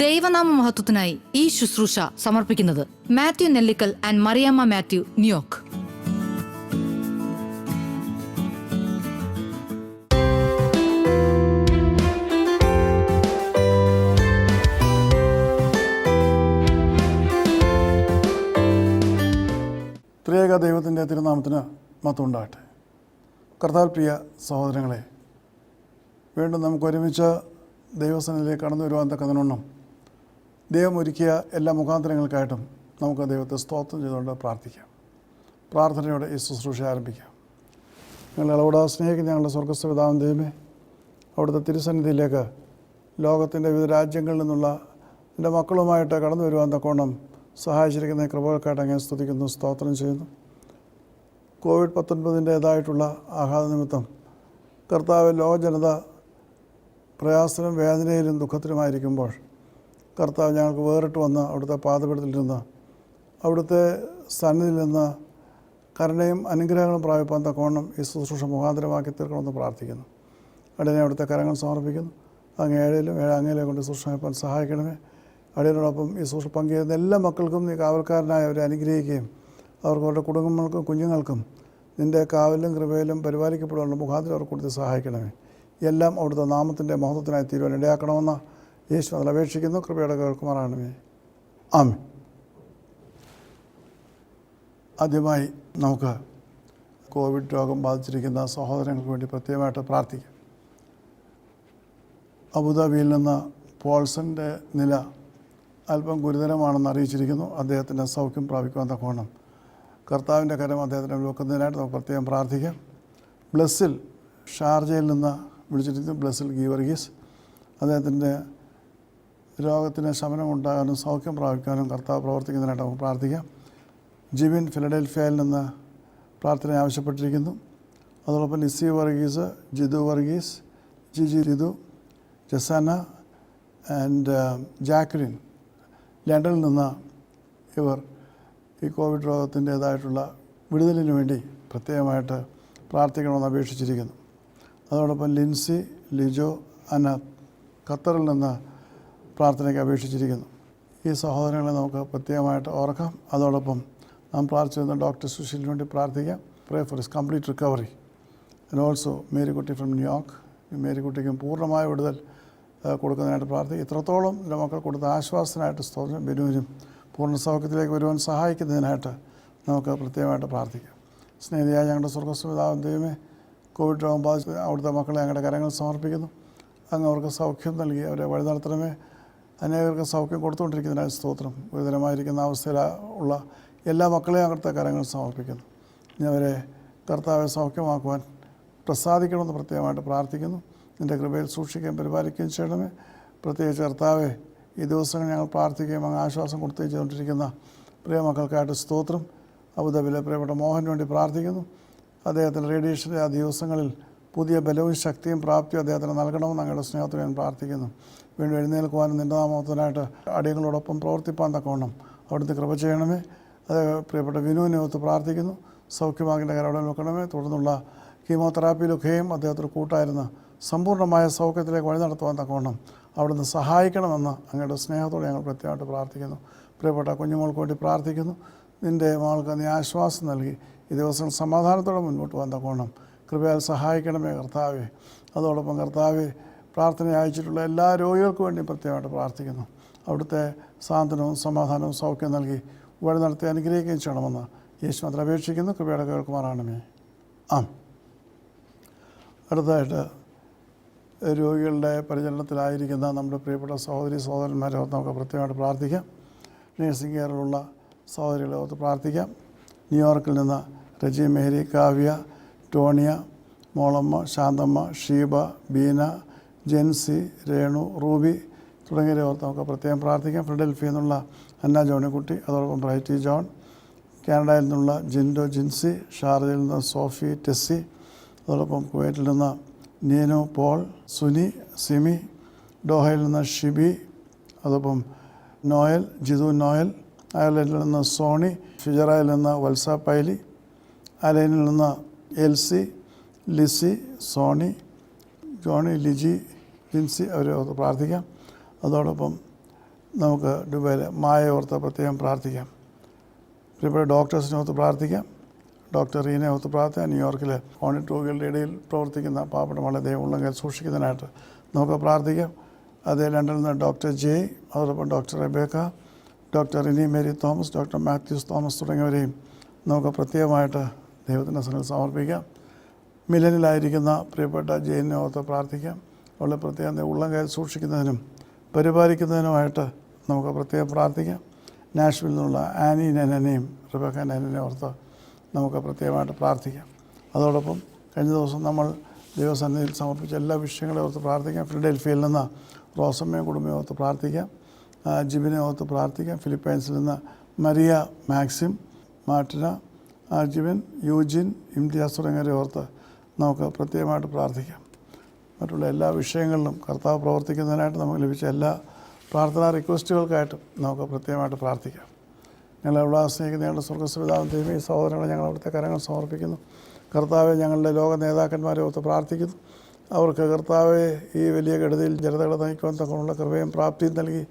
ദൈവനാമ മഹത്വത്തിനായി ഈ ശുശ്രൂഷ സമർപ്പിക്കുന്നത് മാത്യു നെല്ലിക്കൽ ആൻഡ് മറിയാമ്മ മാത്യു, ന്യൂയോർക്ക്. ത്രിയേക ദൈവത്തിൻ്റെ തിരുനാമത്തിന് മഹത്വം ഉണ്ടാകട്ടെ. കർത്താവിൽ പ്രിയ സഹോദരങ്ങളെ, വീണ്ടും നമുക്ക് ഒരുമിച്ച് ദൈവസന്നിധിയിലേക്ക് കടന്നു വരുവാൻ തക്കതിനൊന്നും ദൈവം ഒരുക്കിയ എല്ലാ മുഖാന്തരങ്ങൾക്കായിട്ടും നമുക്ക് ദൈവത്തെ സ്തോത്രം ചെയ്തുകൊണ്ട് പ്രാർത്ഥിക്കാം. പ്രാർത്ഥനയോടെ ഈ ശുശ്രൂഷ ആരംഭിക്കാം. ഞങ്ങൾ അവിടെ സ്നേഹിക്കുന്ന ഞങ്ങളുടെ സ്വർഗ്ഗസ്ഥ പിതാവാം ദൈവമേ, അവിടുത്തെ തിരുസന്നിധിയിലേക്ക് ലോകത്തിൻ്റെ വിവിധ രാജ്യങ്ങളിൽ നിന്നുള്ള എൻ്റെ മക്കളുമായിട്ട് കടന്നു വരുവാൻ തക്കോണം സഹായിച്ചിരിക്കുന്ന കൃപകൾക്കായിട്ട് അങ്ങനെ സ്തുതിക്കുന്നു, സ്തോത്രം ചെയ്യുന്നു. COVID-19 ആഘാത നിമിത്തം കർത്താവ് ലോകജനത പ്രയാസത്തിലും വേദനയിലും ദുഃഖത്തിലുമായിരിക്കുമ്പോൾ കർത്താവ് ഞങ്ങൾക്ക് വേറിട്ട് വന്ന് അവിടുത്തെ പാദപീഠത്തിൽ നിന്ന് അവിടുത്തെ സന്നിധിയിൽ നിന്ന് കരുണയും അനുഗ്രഹങ്ങളും പ്രാപിപ്പാൻ തക്കവണ്ണം ഈ ശുശ്രൂഷ മുഖാന്തരമാക്കി തീർക്കണമെന്ന് പ്രാർത്ഥിക്കുന്നു. അടിയനെ അവിടുത്തെ കരങ്ങൾ സമർപ്പിക്കുന്നു. അങ്ങ് അങ്ങയിലെ കൊണ്ട് ശുശ്രൂഷിപ്പാൻ സഹായിക്കണമേ. അടിയനോടൊപ്പം ഈ ശുശ്രൂഷ പങ്കുചെയ്യുന്ന എല്ലാ മക്കൾക്കും നീ കാവൽക്കാരനായി അവരെ അനുഗ്രഹിക്കുകയും അവർക്ക് അവരുടെ കുടുംബങ്ങൾക്കും കുഞ്ഞുങ്ങൾക്കും നിൻ്റെ കാവലിലും കൃപയിലും പരിപാലിക്കപ്പെടാനുള്ള മുഖാന്തരം അവർക്ക് കൊടുത്ത് സഹായിക്കണമേ. എല്ലാം അവിടുത്തെ നാമത്തിൻ്റെ മഹത്വത്തിനായി തീരുവാൻ ഇടയാക്കണമെന്ന് യേശു അതിൽ അപേക്ഷിക്കുന്നു. കൃപയുടെ കേൾക്കുമാറാണമേ. ആമേൻ. ആദ്യമായി നമുക്ക് കോവിഡ് രോഗം ബാധിച്ചിരിക്കുന്ന സഹോദരങ്ങൾക്ക് വേണ്ടി പ്രത്യേകമായിട്ട് പ്രാർത്ഥിക്കാം. അബുദാബിയിൽ നിന്ന് പോൾസൻ്റെ നില അല്പം ഗുരുതരമാണെന്ന് അറിയിച്ചിരിക്കുന്നു. അദ്ദേഹത്തിൻ്റെ സൗഖ്യം പ്രാപിക്കുവാൻ തക്കവണ്ണം കർത്താവിൻ്റെ കരം അദ്ദേഹത്തിന് വെക്കുന്നതിനായിട്ട് നമുക്ക് പ്രത്യേകം പ്രാർത്ഥിക്കാം. ബ്ലസ്സിൽ ഷാർജയിൽ നിന്ന് വിളിച്ചിരിക്കുന്നു. ബ്ലസ്സിൽ ഗീവർഗീസ്, അദ്ദേഹത്തിൻ്റെ രോഗത്തിന് ശമനം ഉണ്ടാകാനും സൗഖ്യം പ്രാപിക്കാനും കർത്താവ് പ്രവർത്തിക്കുന്നതിനായിട്ട് നമുക്ക് പ്രാർത്ഥിക്കാം. ജിബിൻ ഫിലഡൽഫിയയിൽ നിന്ന് പ്രാർത്ഥന ആവശ്യപ്പെട്ടിരിക്കുന്നു. അതോടൊപ്പം നിസി വർഗീസ്, ജിതു വർഗീസ്, ജിജി ജിതു, ജസാന ആൻഡ് ജാക്ലിൻ ലണ്ടനിൽ നിന്ന് ഇവർ ഈ കോവിഡ് രോഗത്തിൻ്റേതായിട്ടുള്ള വിടുതലിന് വേണ്ടി പ്രത്യേകമായിട്ട് പ്രാർത്ഥിക്കണമെന്ന് അപേക്ഷിച്ചിരിക്കുന്നു. അതോടൊപ്പം ലിൻസി, ലിജോ, അനാഥ് ഖത്തറിൽ നിന്ന് പ്രാർത്ഥനയ്ക്ക് അപേക്ഷിച്ചിരിക്കുന്നു. ഈ സഹോദരങ്ങളെ നമുക്ക് പ്രത്യേകമായിട്ട് ഓർക്കാം. അതോടൊപ്പം നാം പ്രാർത്ഥിച്ചിരുന്ന ഡോക്ടർ സുശീലിന് വേണ്ടി പ്രാർത്ഥിക്കാം. Pray for his complete recovery. And also Marykutty from New York, മേരിക്കുട്ടിക്കും പൂർണ്ണമായ വിടുതൽ കൊടുക്കുന്നതിനായിട്ട് പ്രാർത്ഥിക്കും. ഇത്രത്തോളം എൻ്റെ മക്കൾ കൊടുത്ത ആശ്വാസത്തിനായിട്ട് സ്തോത്രം. ബിനുവിനും പൂർണ്ണ സൗഖ്യത്തിലേക്ക് വരുവാൻ സഹായിക്കുന്നതിനായിട്ട് നമുക്ക് പ്രത്യേകമായിട്ട് പ്രാർത്ഥിക്കാം. സ്നേഹിതയായ ഞങ്ങളുടെ സ്വർഗ്ഗസ്ഥ പിതാവാം ദൈവമേ, കോവിഡ് രോഗം ബാധിച്ച് അവിടുത്തെ മക്കളെ ഞങ്ങളുടെ കരങ്ങൾ സമർപ്പിക്കുന്നു. അങ്ങ് അവർക്ക് സൗഖ്യം നൽകി അവരെ വഴി നടത്തണമേ. അനേകർക്ക് സൗഖ്യം കൊടുത്തുകൊണ്ടിരിക്കുന്നതിനായി സ്തോത്രം. ഗുരുതരമായിരിക്കുന്ന അവസ്ഥയിൽ ഉള്ള എല്ലാ മക്കളെയും അവിടുത്തെ കരങ്ങൾ സമർപ്പിക്കുന്നു. ഇനി അവരെ കർത്താവെ സൗഖ്യമാക്കുവാൻ പ്രസാദിക്കണമെന്ന് പ്രത്യേകമായിട്ട് പ്രാർത്ഥിക്കുന്നു. നിൻ്റെ കൃപയിൽ സൂക്ഷിക്കുകയും പരിപാലിക്കുകയും ചെയ്യണമേ. പ്രത്യേകിച്ച് കർത്താവെ, ഈ ദിവസങ്ങൾ ഞങ്ങൾ പ്രാർത്ഥിക്കുകയും അങ്ങ് ആശ്വാസം കൊടുക്കുകയും ചെയ്തുകൊണ്ടിരിക്കുന്ന പ്രിയ മക്കൾക്കായിട്ട് സ്തോത്രം. അബുദാബിയിലെ പ്രിയപ്പെട്ട മോഹന് വേണ്ടി പ്രാർത്ഥിക്കുന്നു. അദ്ദേഹത്തിൻ്റെ റേഡിയേഷൻ്റെ ആ ദിവസങ്ങളിൽ പുതിയ ബലവും ശക്തിയും പ്രാപ്തിയും അദ്ദേഹത്തിന് നൽകണമെന്ന് അങ്ങയുടെ സ്നേഹത്തിൽ ഞാൻ പ്രാർത്ഥിക്കുന്നു. വീണ്ടും എഴുന്നേൽക്കുവാനും നിൻ്റെ നാമത്തിനായിട്ട് അടിയങ്ങളോടൊപ്പം പ്രവർത്തിപ്പാൻ തക്കവണ്ണം അവിടുത്തെ കൃപ ചെയ്യണമേ. അത് പ്രിയപ്പെട്ട വിനുവിനെ ഒത്ത് പ്രാർത്ഥിക്കുന്നു. സൗഖ്യമാകേണ്ട കരവിടെ വെക്കണമേ. തുടർന്നുള്ള കീമോതെറാപ്പിയിലൊക്കെയും അദ്ദേഹത്തിന് കൂട്ടായിരുന്ന സമ്പൂർണ്ണമായ സൗഖ്യത്തിലേക്ക് വഴി നടത്തുവാൻ തക്കവണ്ണം അവിടുന്ന് സഹായിക്കണമെന്ന് അങ്ങയുടെ സ്നേഹത്തോടെ ഞങ്ങൾ പ്രത്യേകമായിട്ട് പ്രാർത്ഥിക്കുന്നു. പ്രിയപ്പെട്ട കുഞ്ഞുങ്ങൾക്ക് വേണ്ടി പ്രാർത്ഥിക്കുന്നു. നിൻ്റെ മകൾക്ക് നീ ആശ്വാസം നൽകി ഈ ദിവസം സമാധാനത്തോടെ മുൻപോട്ട് പോകാൻ തക്കവണ്ണം കൃപയാൽ സഹായിക്കണമേ കർത്താവേ. അതോടൊപ്പം കർത്താവെ, പ്രാർത്ഥന അയച്ചിട്ടുള്ള എല്ലാ രോഗികൾക്കും വേണ്ടി പ്രത്യേകമായിട്ട് പ്രാർത്ഥിക്കുന്നു. അവിടുത്തെ സാന്ത്വനവും സമാധാനവും സൗഖ്യം നൽകി വഴി നടത്തി അനുഗ്രഹിക്കുകയും ചെയ്യണമെന്ന് യേശു അതിൽ അപേക്ഷിക്കുന്നു. കൃപയുടെ കേൾക്കുമാറാണമേ. അടുത്തതായിട്ട് രോഗികളുടെ പരിചരണത്തിലായിരിക്കുന്ന നമ്മുടെ പ്രിയപ്പെട്ട സഹോദരി സഹോദരന്മാരെ ഓർത്ത് നമുക്ക് പ്രത്യേകമായിട്ട് പ്രാർത്ഥിക്കാം. നേഴ്സിംഗ് കെയറിലുള്ള സഹോദരികളെ ഓർത്ത് പ്രാർത്ഥിക്കാം. ന്യൂയോർക്കിൽ നിന്ന് രജി, മേരി, കാവ്യ, ടോണിയ, മോളമ്മ, ശാന്തമ്മ, ഷീബ, ബീന, ജെൻസി, രേണു, റൂബി തുടങ്ങിയവരെ ഓർത്ത് നമുക്ക് പ്രത്യേകം പ്രാർത്ഥിക്കാം. ഫിലഡൽഫിയിൽ നിന്നുള്ള അന്ന ജോണിക്കുട്ടി, അതോടൊപ്പം ബ്രൈറ്റി ജോൺ, കാനഡയിൽ നിന്നുള്ള ജിൻഡോ, ജിൻസി, ഷാർജയിൽ നിന്ന് സോഫി, ടെസ്സി, അതോടൊപ്പം കുവൈറ്റിൽ നിന്ന് നീനു, പോൾ, സുനി, സിമി, ഡോഹയിൽ നിന്ന് ഷിബി, അതോടൊപ്പം നോയൽ, ജിതു നോയൽ, അയർലൻഡിൽ നിന്ന് സോണി, ഫിജറയിൽ നിന്ന് വത്സ പൈലി, അലൈനിൽ നിന്ന് എൽസി, ലിസി, സോണി, ജോണി, ലിജി, ജിൻസി അവരെ പ്രാർത്ഥിക്കാം. അതോടൊപ്പം നമുക്ക് ദുബൈയിലെ മായ ഓർത്ത് പ്രത്യേകം പ്രാർത്ഥിക്കാം. പ്രിയപ്പെട്ട ഡോക്ടേഴ്സിനെ ഓർത്ത് പ്രാർത്ഥിക്കാം. ഡോക്ടർ റീനെ ഓർത്ത് പ്രാർത്ഥിക്കാം. ന്യൂയോർക്കിൽ കോണിറ്റ് രോഗികളുടെ ഇടയിൽ പ്രവർത്തിക്കുന്ന പാവപ്പെട്ട മകളെ ദൈവം ഉള്ളെങ്കിൽ സൂക്ഷിക്കുന്നതിനായിട്ട് നമുക്ക് പ്രാർത്ഥിക്കാം. അതേ ലണ്ടനിൽ നിന്ന് ഡോക്ടർ ജെ, അതോടൊപ്പം doctor Rebecca, doctor Rini Mary Thomas, doctor Mathews Thomas തുടങ്ങിയവരെയും നമുക്ക് പ്രത്യേകമായിട്ട് ദൈവത്തിൻ്റെ സന്നിധിയിൽ സമർപ്പിക്കാം. മിലനിലായിരിക്കുന്ന പ്രിയപ്പെട്ട ജെയിനെ ഓർത്ത് പ്രാർത്ഥിക്കാം. അവളെ പ്രത്യേകം ഉള്ളം കയ്യിൽ സൂക്ഷിക്കുന്നതിനും പരിപാലിക്കുന്നതിനുമായിട്ട് നമുക്ക് പ്രത്യേകം പ്രാർത്ഥിക്കാം. നാഷ്വിൽ നിന്നുള്ള ആനി നെനനെയും റിബക്ക നെനനെയും ഓർത്ത് നമുക്ക് പ്രത്യേകമായിട്ട് പ്രാർത്ഥിക്കാം. അതോടൊപ്പം കഴിഞ്ഞ ദിവസം നമ്മൾ ദൈവസന്നിധിയിൽ സമർപ്പിച്ച എല്ലാ വിഷയങ്ങളെ ഓർത്ത് പ്രാർത്ഥിക്കാം. ഫിലഡൽഫിയയിൽ നിന്ന് റോസമ്മയും കുടുംബയും ഓർത്ത് പ്രാർത്ഥിക്കാം. ജിബിനെ ഓർത്ത് പ്രാർത്ഥിക്കാം. ഫിലിപ്പൈൻസിൽ നിന്ന് മരിയ മാക്സിം, മാർട്ടിന, ജിബിൻ, യൂജിൻ, ഇംതിയാസ് തുടങ്ങിയവരെ ഓർത്ത് നമുക്ക് പ്രത്യേകമായിട്ട് പ്രാർത്ഥിക്കാം. മറ്റുള്ള എല്ലാ വിഷയങ്ങളിലും കർത്താവ് പ്രവർത്തിക്കുന്നതിനായിട്ട് നമുക്ക് ലഭിച്ച എല്ലാ പ്രാർത്ഥനാ റിക്വസ്റ്റുകൾക്കായിട്ടും നമുക്ക് പ്രത്യേകമായിട്ട് പ്രാർത്ഥിക്കാം. ഞങ്ങളെവിടെ സ്നേഹിക്കുന്ന ഞങ്ങളുടെ സ്വർഗ്ഗസ്പിതാവും ദൈവമേ, ഈ സഹോദരങ്ങളെ ഞങ്ങൾ അവിടുത്തെ കരങ്ങൾ സമർപ്പിക്കുന്നു. കർത്താവെ, ഞങ്ങളുടെ ലോക നേതാക്കന്മാരെ ഓർത്ത് പ്രാർത്ഥിക്കുന്നു. അവർക്ക് കർത്താവെ ഈ വലിയ കെടുതിയിൽ ജനതകളെ നയിക്കുവാൻ തക്കമുള്ള കൃപയും പ്രാപ്തിയും നൽകി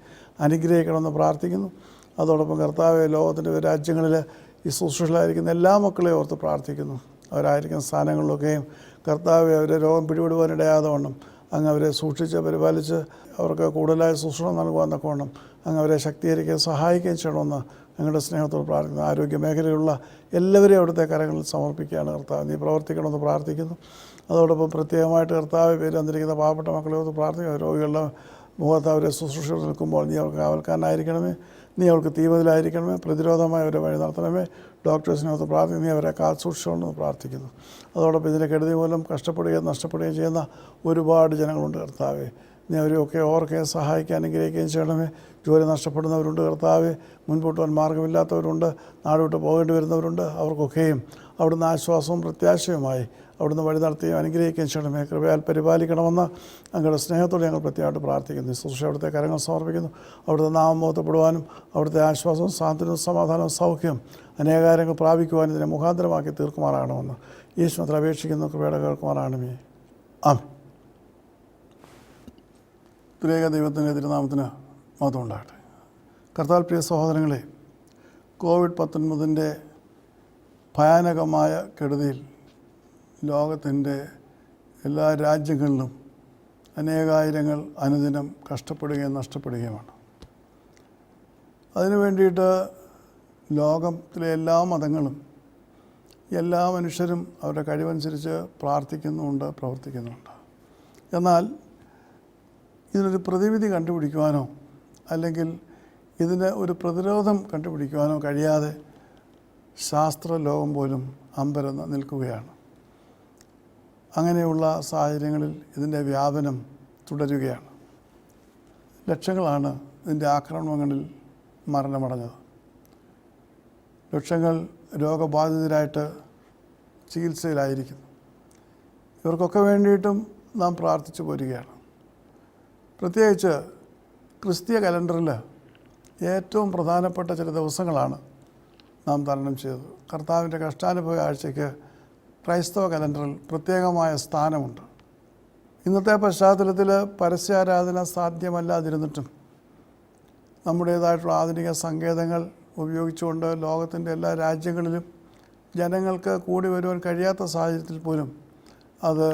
അനുഗ്രഹിക്കണമെന്ന് പ്രാർത്ഥിക്കുന്നു. അതോടൊപ്പം കർത്താവെ, ലോകത്തിൻ്റെ രാജ്യങ്ങളിൽ ഈ ശുശ്രൂഷയിലായിരിക്കുന്ന എല്ലാ മക്കളെയും ഓർത്ത് പ്രാർത്ഥിക്കുന്നു. അവരായിരിക്കുന്ന സ്ഥാനങ്ങളിലൊക്കെയും കർത്താവെ, അവരെ രോഗം പിടിപെടുവാനിടയാതെ വണ്ണം അങ്ങ് അവരെ സൂക്ഷിച്ച് പരിപാലിച്ച് അവർക്ക് കൂടുതലായി ശുശ്രൂഷ നൽകുവാൻ തക്കവണ്ണം അങ്ങ് അവരെ ശക്തീകരിക്കുകയും സഹായിക്കുകയും ചെയ്യണമെന്ന് ഞങ്ങളുടെ സ്നേഹത്തോട് പ്രാർത്ഥിക്കുന്നു. ആരോഗ്യ മേഖലയിലുള്ള എല്ലാവരെയും അവിടുത്തെ കരങ്ങളിൽ സമർപ്പിക്കുകയാണ്. കർത്താവ്, നീ പ്രവർത്തിക്കണമെന്ന് പ്രാർത്ഥിക്കുന്നു. അതോടൊപ്പം പ്രത്യേകമായിട്ട് കർത്താവ് പേര് വന്നിരിക്കുന്ന പാവപ്പെട്ട മക്കളെ ഓർത്ത് പ്രാർത്ഥിക്കുക. രോഗികളുടെ മുഖത്ത് അവരെ ശുശ്രൂഷ നിൽക്കുമ്പോൾ നീ അവർക്ക് കാവൽക്കാരനായിരിക്കണമേ, നീ അവർക്ക് തീവതിലായിരിക്കണമേ, പ്രതിരോധമായി അവരെ വഴി നടത്തണമേ. ഡോക്ടേഴ്സിനകത്ത് പ്രാർത്ഥിക്കുന്നു, നീ അവരെ കാത്തുസൂക്ഷിച്ചോണെന്ന് പ്രാർത്ഥിക്കുന്നു. അതോടൊപ്പം ഇതിൻ്റെ കെടുതി മൂലം കഷ്ടപ്പെടുകയും നഷ്ടപ്പെടുകയും ചെയ്യുന്ന ഒരുപാട് ജനങ്ങളുണ്ട്. കർത്താവെ, നീ അവരെയൊക്കെ ഓർക്കുകയും സഹായിക്കാൻ അനുഗ്രഹിക്കുകയും ചെയ്യണമേ. ജോലി നഷ്ടപ്പെടുന്നവരുണ്ട് കർത്താവെ, മുൻപോട്ട് പോകാൻ മാർഗ്ഗമില്ലാത്തവരുണ്ട്, നാട് വിട്ട് പോകേണ്ടി വരുന്നവരുണ്ട്. അവർക്കൊക്കെയും അവിടുന്ന് ആശ്വാസവും പ്രത്യാശയുമായി അവിടുന്ന് വഴി നടത്തുകയും അനുഗ്രഹിക്കുകയും ചെയ്യണമേ. കൃപയാൽ പരിപാലിക്കണമെന്ന് അങ്ങയുടെ സ്നേഹത്തോടെ ഞങ്ങൾ പ്രത്യേകമായിട്ട് പ്രാർത്ഥിക്കുന്നു. ശുശ്രൂഷ അവിടുത്തെ കരങ്ങൾ സമർപ്പിക്കുന്നു. അവിടുത്തെ നാമം മോത്തപ്പെടുവാനും അവിടുത്തെ ആശ്വാസവും സ്വാതന്ത്ര്യവും സമാധാനവും സൗഖ്യം അനേകാര്യങ്ങൾ പ്രാപിക്കുവാനും ഇതിനെ മുഖാന്തരമാക്കി തീർക്കുമാറാകണമെന്ന് ഈശ്വരത്തിൽ അപേക്ഷിക്കുന്നു. കൃപയുടെ കേൾക്കുമാറാകണമേ. ആമേൻ. ത്രിയേക ദൈവത്തിൻ്റെ തിരുനാമത്തിന് മഹത്വം ഉണ്ടാകട്ടെ. കർത്താൽ പ്രിയ സഹോദരങ്ങളെ, കോവിഡ്-19 ഭയാനകമായ കെടുതിയിൽ ലോകത്തിൻ്റെ എല്ലാ രാജ്യങ്ങളിലും അനേകായിരങ്ങൾ അനുദിനം കഷ്ടപ്പെടുകയും നഷ്ടപ്പെടുകയുമാണ്. അതിനു വേണ്ടിയിട്ട് ലോകത്തിലെ എല്ലാ മതങ്ങളും എല്ലാ മനുഷ്യരും അവരുടെ കഴിവനുസരിച്ച് പ്രാർത്ഥിക്കുന്നുമുണ്ട്, പ്രവർത്തിക്കുന്നുമുണ്ട്. എന്നാൽ ഇതിനൊരു പ്രതിവിധി കണ്ടുപിടിക്കുവാനോ അല്ലെങ്കിൽ ഇതിന് ഒരു പ്രതിരോധം കണ്ടുപിടിക്കുവാനോ കഴിയാതെ ശാസ്ത്രലോകം പോലും അമ്പരന്ന് നിൽക്കുകയാണ്. അങ്ങനെയുള്ള സാഹചര്യങ്ങളിൽ ഇതിൻ്റെ വ്യാപനം തുടരുകയാണ്. ലക്ഷങ്ങളാണ് ഇതിൻ്റെ ആക്രമണങ്ങളിൽ മരണമടഞ്ഞത്. ലക്ഷങ്ങൾ രോഗബാധിതരായിട്ട് ചികിത്സയിലായിരിക്കുന്നു. ഇവർക്കൊക്കെ വേണ്ടിയിട്ടും നാം പ്രാർത്ഥിച്ചു പോരുകയാണ്. പ്രത്യേകിച്ച് ക്രിസ്തീയ കലണ്ടറിൽ ഏറ്റവും പ്രധാനപ്പെട്ട ചില ദിവസങ്ങളാണ് നാം തരണം ചെയ്തത്. കർത്താവിൻ്റെ കഷ്ടാനുഭവ ആഴ്ചയ്ക്ക് ക്രൈസ്തവ കലണ്ടറിൽ പ്രത്യേകമായ സ്ഥാനമുണ്ട്. ഇന്നത്തെ പശ്ചാത്തലത്തിൽ പരസ്യാരാധന സാധ്യമല്ലാതിരുന്നിട്ടും നമ്മുടേതായിട്ടുള്ള ആധുനിക സങ്കേതങ്ങൾ ഉപയോഗിച്ചുകൊണ്ട് ലോകത്തിൻ്റെ എല്ലാ രാജ്യങ്ങളിലും ജനങ്ങൾക്ക് കൂടി വരുവാൻ കഴിയാത്ത സാഹചര്യത്തിൽ പോലും അത്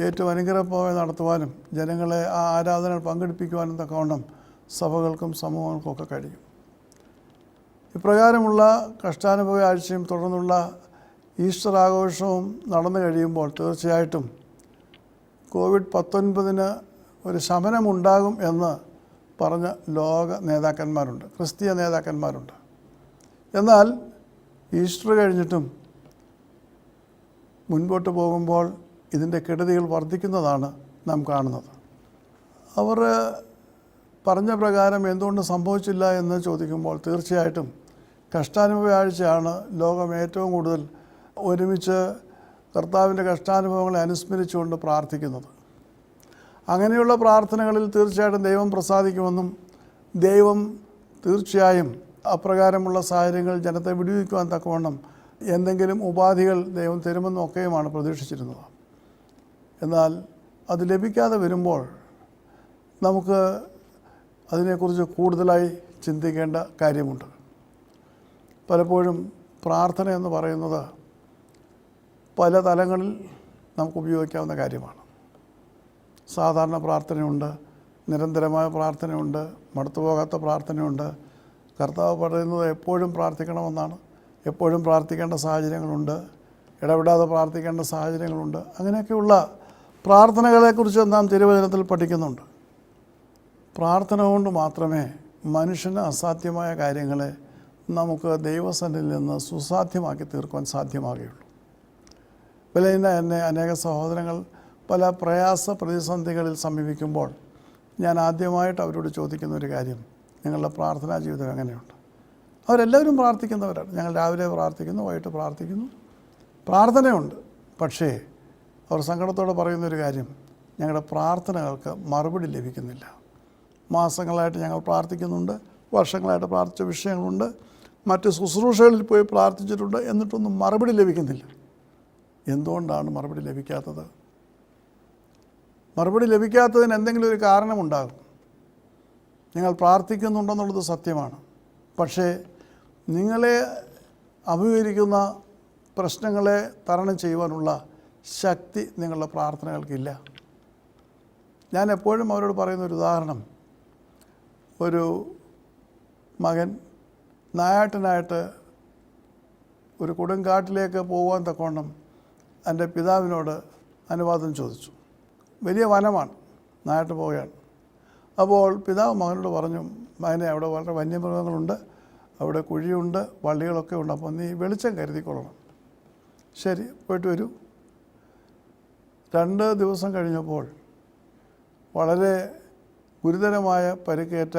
ഏറ്റവും അനുഗ്രഹമായി നടത്തുവാനും ജനങ്ങളെ ആ ആരാധനകൾ പങ്കെടുപ്പിക്കുവാനും തക്കവണ്ണം സഭകൾക്കും സമൂഹങ്ങൾക്കും ഒക്കെ കഴിയും. ഇപ്രകാരമുള്ള കഷ്ടാനുഭവ ആഴ്ചയും തുടർന്നുള്ള ഈസ്റ്റർ ആഘോഷവും നടന്നു കഴിയുമ്പോൾ തീർച്ചയായിട്ടും കോവിഡ്-19 ഒരു ശമനമുണ്ടാകും എന്ന് പറഞ്ഞ ലോക നേതാക്കന്മാരുണ്ട്, ക്രിസ്തീയ നേതാക്കന്മാരുണ്ട്. എന്നാൽ ഈസ്റ്റർ കഴിഞ്ഞിട്ടും മുൻപോട്ട് പോകുമ്പോൾ ഇതിൻ്റെ കെടുതികൾ വർദ്ധിക്കുന്നതാണ് നാം കാണുന്നത്. അവർ പറഞ്ഞ പ്രകാരം എന്തുകൊണ്ട് സംഭവിച്ചില്ല എന്ന് ചോദിക്കുമ്പോൾ തീർച്ചയായിട്ടും കഷ്ടാനുഭവ ആഴ്ചയാണ് ലോകം ഏറ്റവും കൂടുതൽ ഒരുമിച്ച് കർത്താവിൻ്റെ കഷ്ടാനുഭവങ്ങളെ അനുസ്മരിച്ചുകൊണ്ട് പ്രാർത്ഥിക്കുന്നത്. അങ്ങനെയുള്ള പ്രാർത്ഥനകളിൽ തീർച്ചയായിട്ടും ദൈവം പ്രസാദിക്കുമെന്നും ദൈവം തീർച്ചയായും അപ്രകാരമുള്ള സാഹചര്യങ്ങൾ ജനത്തെ വിടുവിക്കുവാൻ തക്കവണ്ണം എന്തെങ്കിലും ഉപാധികൾ ദൈവം തരുമെന്നും ഒക്കെയുമാണ് പ്രതീക്ഷിച്ചിരുന്നത്. എന്നാൽ അത് ലഭിക്കാതെ വരുമ്പോൾ നമുക്ക് അതിനെക്കുറിച്ച് കൂടുതലായി ചിന്തിക്കേണ്ട കാര്യമുണ്ട്. പലപ്പോഴും പ്രാർത്ഥന എന്ന് പറയുന്നത് പല തലങ്ങളിൽ നമുക്ക് ഉപയോഗിക്കാവുന്ന കാര്യമാണ്. സാധാരണ പ്രാർത്ഥനയുണ്ട്, നിരന്തരമായ പ്രാർത്ഥനയുണ്ട്, മടുത്തുപോകാത്ത പ്രാർത്ഥനയുണ്ട്. കർത്താവ് പറയുന്നത് എപ്പോഴും പ്രാർത്ഥിക്കണമെന്നാണ്. എപ്പോഴും പ്രാർത്ഥിക്കേണ്ട സാഹചര്യങ്ങളുണ്ട്, ഇടപെടാതെ പ്രാർത്ഥിക്കേണ്ട സാഹചര്യങ്ങളുണ്ട്. അങ്ങനെയൊക്കെയുള്ള പ്രാർത്ഥനകളെക്കുറിച്ച് നാം തിരുവചനത്തിൽ പഠിക്കുന്നുണ്ട്. പ്രാർത്ഥന കൊണ്ട് മാത്രമേ മനുഷ്യന് അസാധ്യമായ കാര്യങ്ങളെ നമുക്ക് ദൈവസന്നിധിയിൽ നിന്ന് സുസാധ്യമാക്കി തീർക്കുവാൻ സാധ്യമാകുകയുള്ളൂ. വിലയിന്ന എന്നെ അനേക സഹോദരങ്ങൾ പല പ്രയാസ പ്രതിസന്ധികളിൽ സമീപിക്കുമ്പോൾ ഞാൻ ആദ്യമായിട്ട് അവരോട് ചോദിക്കുന്ന ഒരു കാര്യം, നിങ്ങളുടെ പ്രാർത്ഥനാ ജീവിതം എങ്ങനെയുണ്ട്? അവരെല്ലാവരും പ്രാർത്ഥിക്കുന്നവരാണ്. ഞങ്ങൾ രാവിലെ പ്രാർത്ഥിക്കുന്നു, വൈകിട്ട് പ്രാർത്ഥിക്കുന്നു, പ്രാർത്ഥനയുണ്ട്. പക്ഷേ അവർ സങ്കടത്തോടെ പറയുന്നൊരു കാര്യം, ഞങ്ങളുടെ പ്രാർത്ഥനകൾക്ക് മറുപടി ലഭിക്കുന്നില്ല. മാസങ്ങളായിട്ട് ഞങ്ങൾ പ്രാർത്ഥിക്കുന്നുണ്ട്, വർഷങ്ങളായിട്ട് പ്രാർത്ഥിച്ച വിഷയങ്ങളുണ്ട്, മറ്റ് ശുശ്രൂഷകളിൽ പോയി പ്രാർത്ഥിച്ചിട്ടുണ്ട്, എന്നിട്ടൊന്നും മറുപടി ലഭിക്കുന്നില്ല. എന്തുകൊണ്ടാണ് മറുപടി ലഭിക്കാത്തത്? മറുപടി ലഭിക്കാത്തതിന് എന്തെങ്കിലും ഒരു കാരണമുണ്ടാകും. നിങ്ങൾ പ്രാർത്ഥിക്കുന്നുണ്ടെന്നുള്ളത് സത്യമാണ്. പക്ഷേ നിങ്ങളെ അഭിമുഖീകരിക്കുന്ന പ്രശ്നങ്ങളെ തരണം ചെയ്യുവാനുള്ള ശക്തി നിങ്ങളുടെ പ്രാർത്ഥനകൾക്കില്ല. ഞാൻ എപ്പോഴും അവരോട് പറയുന്നൊരു ഉദാഹരണം, ഒരു മകൻ നായാട്ടിനായിട്ട് ഒരു കൊടുങ്കാട്ടിലേക്ക് പോകാൻ തക്കവണ്ണം എൻ്റെ പിതാവിനോട് അനുവാദം ചോദിച്ചു. വലിയ വനമാണ്, നായാട്ട് പോവുകയാണ്. അപ്പോൾ പിതാവ് മകനോട് പറഞ്ഞു, മകനെ, അവിടെ വളരെ വന്യമൃഗങ്ങളുണ്ട്, അവിടെ കുഴിയുണ്ട്, വള്ളികളൊക്കെ ഉണ്ട്, അപ്പോൾ നീ വെളിച്ചം കരുതിക്കൊള്ളണം. ശരി, പോയിട്ട് വരൂ. 2 ദിവസം കഴിഞ്ഞപ്പോൾ വളരെ ഗുരുതരമായ പരിക്കേറ്റ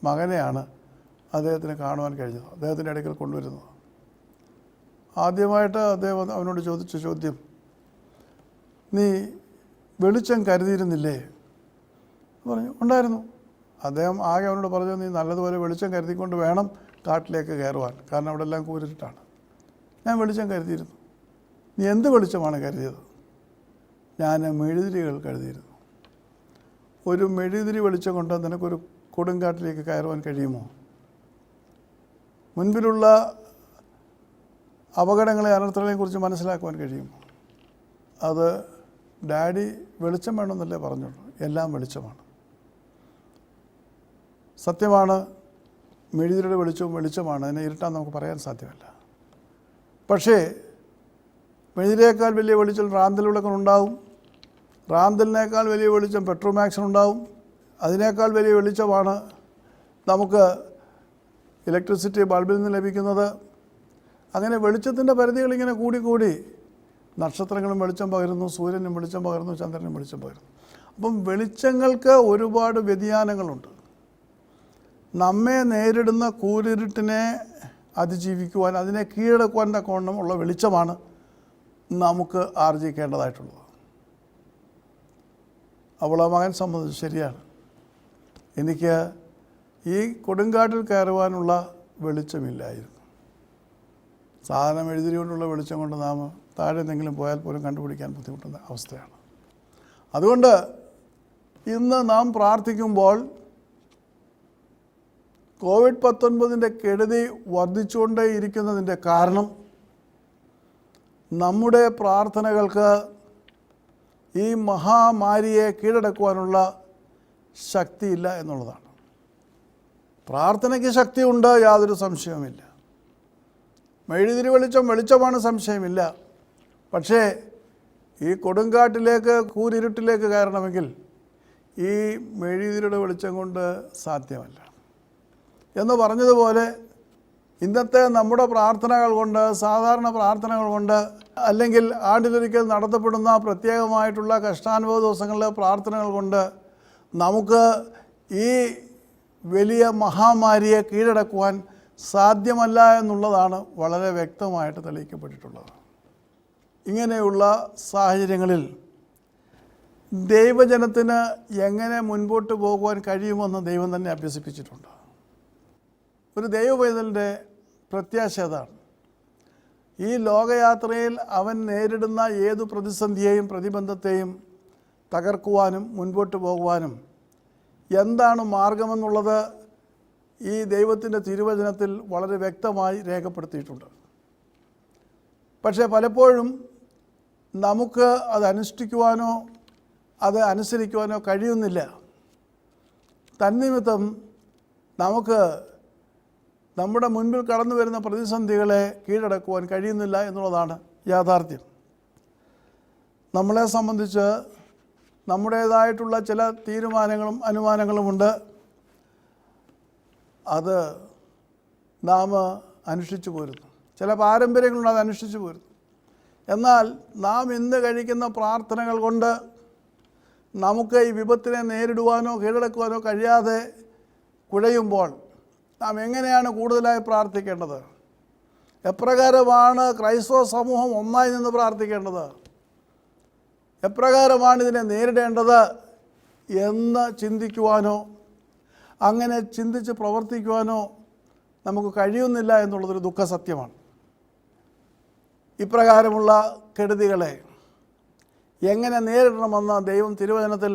മകനെയാണ് അദ്ദേഹത്തിന് കാണുവാൻ കഴിഞ്ഞത്, അദ്ദേഹത്തിൻ്റെ അടുക്കൽ കൊണ്ടുവരുന്നത്. ആദ്യമായിട്ട് അദ്ദേഹം അവനോട് ചോദിച്ച ചോദ്യം, നീ വെളിച്ചം കരുതിയിരുന്നില്ലേ? പറഞ്ഞു, ഉണ്ടായിരുന്നു. അദ്ദേഹം ആകെ അവനോട് പറഞ്ഞു, നീ നല്ലതുപോലെ വെളിച്ചം കരുതിക്കൊണ്ട് വേണം കാട്ടിലേക്ക് കയറുവാൻ, കാരണം അവിടെ എല്ലാം കൂരിട്ടാണ്. ഞാൻ വെളിച്ചം കരുതിയിരുന്നു. നീ എന്ത് വെളിച്ചമാണ് കരുതിയത്? ഞാൻ മെഴുതിരികൾ കരുതിയിരുന്നു. ഒരു മെഴുതിരി വെളിച്ചം കൊണ്ട് നിനക്കൊരു കൊടുങ്കാട്ടിലേക്ക് കയറുവാൻ കഴിയുമോ? മുൻപിലുള്ള അപകടങ്ങളെ, അനർത്ഥങ്ങളെയും കുറിച്ച് മനസ്സിലാക്കുവാൻ കഴിയുമോ? അത് ഡാഡി വെളിച്ചം വേണമെന്നല്ലേ പറഞ്ഞുള്ളൂ. എല്ലാം വെളിച്ചമാണ്. സത്യമാണ്, മെഴുതിരിയുടെ വെളിച്ചവും വെളിച്ചമാണ്, അതിനെ ഇരുട്ടാൻ നമുക്ക് പറയാൻ സാധ്യമല്ല. പക്ഷേ മെഴുതിരിയേക്കാൾ വലിയ വെളിച്ചം റാന്തൽ വിളക്കിനുണ്ടാവും, റാന്തലിനേക്കാൾ വലിയ വെളിച്ചം പെട്രോമാക്സിനുണ്ടാവും, അതിനേക്കാൾ വലിയ വെളിച്ചമാണ് നമുക്ക് ഇലക്ട്രിസിറ്റി ബൾബിൽ നിന്ന് ലഭിക്കുന്നത്. അങ്ങനെ വെളിച്ചത്തിൻ്റെ പരിധികൾ ഇങ്ങനെ കൂടിക്കൂടി നക്ഷത്രങ്ങളും വെളിച്ചം പകരുന്നു, സൂര്യനും വെളിച്ചം പകരുന്നു, ചന്ദ്രനും വെളിച്ചം പകരുന്നു. അപ്പം വെളിച്ചങ്ങൾക്ക് ഒരുപാട് വ്യതിയാനങ്ങളുണ്ട്. നമ്മെ നേരിടുന്ന കൂരിരുട്ടിനെ അതിജീവിക്കുവാൻ, അതിനെ കീഴടക്കുവാൻ തക്കവണ്ണം ഉള്ള വെളിച്ചമാണ് നമുക്ക് ആർജിക്കേണ്ടതായിട്ടുള്ളത്. അവൾ ആ മകൻ സംബന്ധിച്ച് ശരിയാണ്, എനിക്ക് ഈ കൊടുങ്കാട്ടിൽ കയറുവാനുള്ള വെളിച്ചമില്ലായിരുന്നു. സാധാരണ മെഴുതിരി കൊണ്ടുള്ള വെളിച്ചം കൊണ്ട് നാം താഴെ എന്തെങ്കിലും പോയാൽ പോലും കണ്ടുപിടിക്കാൻ ബുദ്ധിമുട്ടുന്ന അവസ്ഥയാണ്. അതുകൊണ്ട് ഇന്ന് നാം പ്രാർത്ഥിക്കുമ്പോൾ COVID-19 കെടുതി വർദ്ധിച്ചുകൊണ്ടേയിരിക്കുന്നതിൻ്റെ കാരണം നമ്മുടെ പ്രാർത്ഥനകൾക്ക് ഈ മഹാമാരിയെ കീഴടക്കുവാനുള്ള ശക്തിയില്ല എന്നുള്ളതാണ്. പ്രാർത്ഥനയ്ക്ക് ശക്തിയുണ്ട്, യാതൊരു സംശയവുമില്ല. മെഴുതിരി വെളിച്ചമാണ്, സംശയമില്ല. പക്ഷേ ഈ കൊടുങ്കാട്ടിലേക്ക്, കൂരിരുട്ടിലേക്ക് കയറണമെങ്കിൽ ഈ മെഴുതിരിയുടെ വെളിച്ചം കൊണ്ട് സാധ്യമല്ല. എന്ന് പറഞ്ഞതുപോലെ ഇന്നത്തെ നമ്മുടെ പ്രാർത്ഥനകൾ കൊണ്ട്, സാധാരണ പ്രാർത്ഥനകൾ കൊണ്ട്, അല്ലെങ്കിൽ ആണ്ടിലൊരിക്കൽ നടത്തപ്പെടുന്ന പ്രത്യേകമായിട്ടുള്ള കഷ്ടാനുഭവ ദിവസങ്ങളിലെ പ്രാർത്ഥനകൾ കൊണ്ട് നമുക്ക് ഈ വലിയ മഹാമാരിയെ കീഴടക്കുവാൻ സാധ്യമല്ല എന്നുള്ളതാണ് വളരെ വ്യക്തമായിട്ട് തെളിയിക്കപ്പെട്ടിട്ടുള്ളത്. ഇങ്ങനെയുള്ള സാഹചര്യങ്ങളിൽ ദൈവജനത്തിന് എങ്ങനെ മുൻപോട്ട് പോകുവാൻ കഴിയുമെന്ന് ദൈവം തന്നെ അഭ്യസിപ്പിച്ചിട്ടുണ്ട്. ഒരു ദൈവപൈതലിൻ്റെ പ്രത്യാശ അതാണ്. ഈ ലോകയാത്രയിൽ അവൻ നേരിടുന്ന ഏതു പ്രതിസന്ധിയെയും പ്രതിബന്ധത്തെയും തകർക്കുവാനും മുൻപോട്ട് പോകുവാനും എന്താണ് മാർഗമെന്നുള്ളത് ഈ ദൈവത്തിൻ്റെ തിരുവചനത്തിൽ വളരെ വ്യക്തമായി രേഖപ്പെടുത്തിയിട്ടുണ്ട്. പക്ഷേ പലപ്പോഴും നമുക്ക് അത് അനുഷ്ഠിക്കുവാനോ അത് അനുസരിക്കുവാനോ കഴിയുന്നില്ല. തന്നിമിത്തം നമുക്ക് നമ്മുടെ മുൻപിൽ കടന്നു വരുന്ന പ്രതിസന്ധികളെ കീഴടക്കുവാൻ കഴിയുന്നില്ല എന്നുള്ളതാണ് യാഥാർത്ഥ്യം. നമ്മളെ സംബന്ധിച്ച് നമ്മുടേതായിട്ടുള്ള ചില തീരുമാനങ്ങളും അനുമാനങ്ങളുമുണ്ട്. അത് നാം അനുഷ്ഠിച്ചു പോരുന്നു. ചില പാരമ്പര്യങ്ങളുണ്ട്, അത് അനുഷ്ഠിച്ചു പോരുന്നു. എന്നാൽ നാം ഇന്ന് കഴിക്കുന്ന പ്രാർത്ഥനകൾ കൊണ്ട് നമുക്ക് ഈ വിപത്തിനെ നേരിടുവാനോ കീഴടക്കുവാനോ കഴിയാതെ കുഴയുമ്പോൾ നാം എങ്ങനെയാണ് കൂടുതലായി പ്രാർത്ഥിക്കേണ്ടത്? എപ്രകാരമാണ് ക്രൈസ്തവ സമൂഹം ഒന്നായി നിന്ന് പ്രാർത്ഥിക്കേണ്ടത്? എപ്രകാരമാണ് ഇതിനെ നേരിടേണ്ടത് എന്ന് ചിന്തിക്കുവാനോ അങ്ങനെ ചിന്തിച്ച് പ്രവർത്തിക്കുവാനോ നമുക്ക് കഴിയുന്നില്ല എന്നുള്ളതൊരു ദുഃഖസത്യമാണ്. ഇപ്രകാരമുള്ള കെടുതികളെ എങ്ങനെ നേരിടണമെന്ന് ദൈവം തിരുവചനത്തിൽ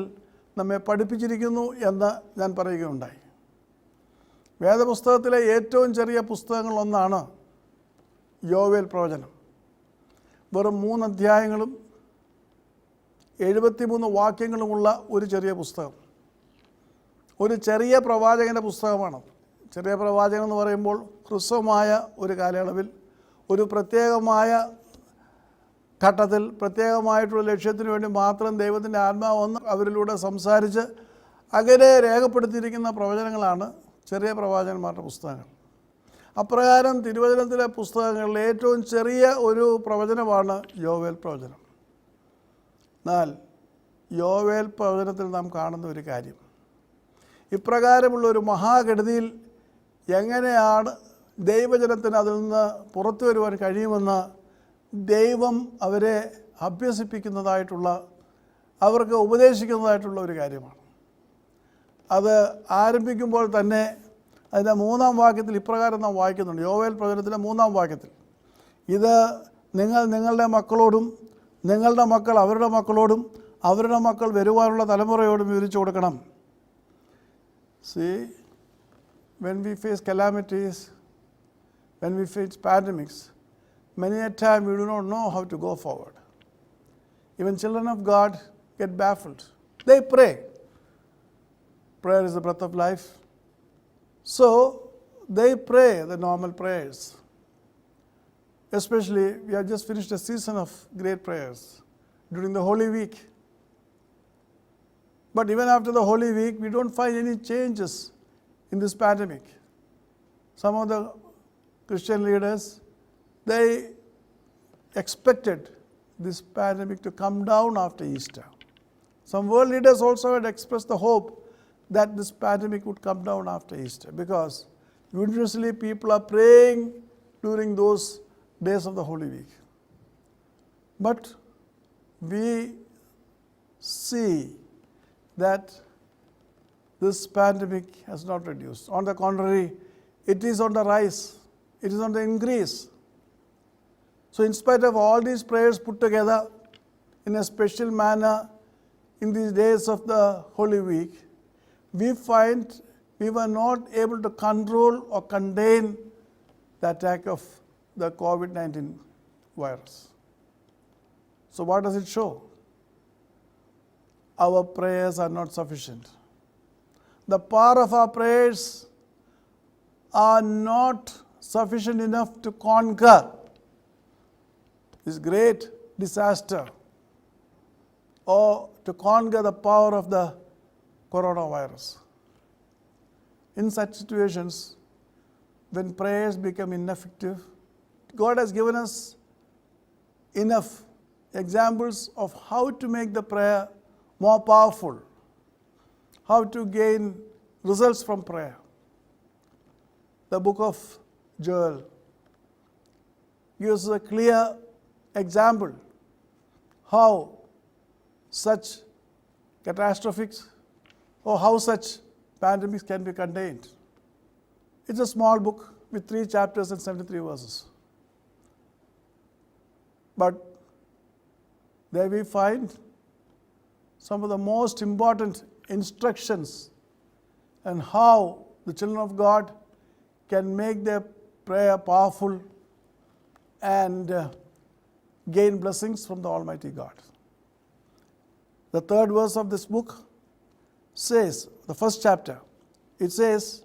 നമ്മെ പഠിപ്പിച്ചിരിക്കുന്നു എന്ന് ഞാൻ പറയുകയുണ്ടായി. വേദപുസ്തകത്തിലെ ഏറ്റവും ചെറിയ പുസ്തകങ്ങളൊന്നാണ് യോവേൽ പ്രവചനം. വെറും 3 അധ്യായങ്ങളും 73 വാക്യങ്ങളുമുള്ള ഒരു ചെറിയ പുസ്തകം. ഒരു ചെറിയ പ്രവാചകൻ്റെ പുസ്തകമാണ്. ചെറിയ പ്രവാചകൻ എന്ന് പറയുമ്പോൾ ഹ്രസ്വമായ ഒരു കാലയളവിൽ ഒരു പ്രത്യേകമായ ഘട്ടത്തിൽ പ്രത്യേകമായിട്ടുള്ള ലക്ഷ്യത്തിന് വേണ്ടി മാത്രം ദൈവത്തിൻ്റെ ആത്മാവ് വന്ന് അവരിലൂടെ സംസാരിച്ച് അങ്ങനെ രേഖപ്പെടുത്തിയിരിക്കുന്ന പ്രവചനങ്ങളാണ് ചെറിയ പ്രവാചകന്മാരുടെ പുസ്തകങ്ങൾ. അപ്രകാരം തിരുവചനത്തിലെ പുസ്തകങ്ങളിൽ ഏറ്റവും ചെറിയ ഒരു പ്രവചനമാണ് യോവേൽ പ്രവചനം. എന്നാൽ യോവേൽ പ്രവചനത്തിൽ നാം കാണുന്ന ഒരു കാര്യം, ഇപ്രകാരമുള്ള ഒരു മഹാകെടുതിയിൽ എങ്ങനെയാണ് ദൈവജനത്തിന് അതിൽ നിന്ന് പുറത്തു വരുവാൻ കഴിയുമെന്ന് ദൈവം അവരെ അഭ്യസിപ്പിക്കുന്നതായിട്ടുള്ള, അവർക്ക് ഉപദേശിക്കുന്നതായിട്ടുള്ള ഒരു കാര്യമാണ്. അത് ആരംഭിക്കുമ്പോൾ തന്നെ അതിൻ്റെ 3-ാം വാക്യത്തിൽ ഇപ്രകാരം നാം വായിക്കുന്നുണ്ട്. യോവേൽ പ്രവചനത്തിൻ്റെ 3-ാം വാക്യത്തിൽ, ഇത് നിങ്ങൾ നിങ്ങളുടെ മക്കളോടും നിങ്ങളുടെ മക്കൾ അവരുടെ മക്കളോടും അവരുടെ മക്കൾ വരുവാനുള്ള തലമുറയോടും വിവരിച്ചു കൊടുക്കണം. See, when we face calamities, when we face pandemics, many a time we do not know how to go forward. Even children of God get baffled. They pray. Prayer is the breath of life. So they pray the normal prayers. Especially, we have just finished a season of great prayers during the Holy Week. But even after the Holy Week, we don't find any changes in this pandemic. Some of the Christian leaders, they expected this pandemic to come down after Easter. Some world leaders also had expressed the hope that this pandemic would come down after Easter, because universally people are praying during those days of the Holy Week. But we see that this pandemic has not reduced. On the contrary, it is on the rise. It is on the increase. So in spite of all these prayers put together in a special manner in these days of the Holy Week, we find we were not able to control or contain the attack of the COVID-19 virus. So what does it show? Our prayers are not sufficient. The power of our prayers are not sufficient enough to conquer this great disaster or to conquer the power of the coronavirus. In such situations, when prayers become ineffective, God has given us enough examples of how to make the prayer more powerful, how to gain results from prayer. The book of Joel gives a clear example how such catastrophics or how such pandemics can be contained. It's a small book with 3 chapters and 73 verses. But there we find some of the most important instructions and how the children of God can make their prayer powerful and gain blessings from the Almighty God. The third verse of this book says, the first chapter, it says,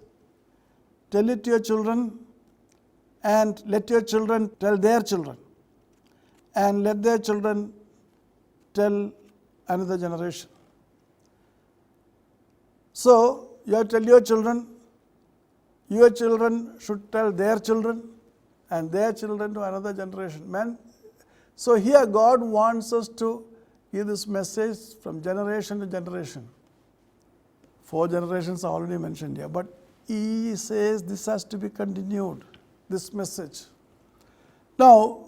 tell it to your children, and let your children tell their children, and let their children tell another generation. So, you have to tell your children should tell their children, and their children to another generation. So here God wants us to give this message from generation to generation. 4 generations are already mentioned here, but He says this has to be continued, this message. Now,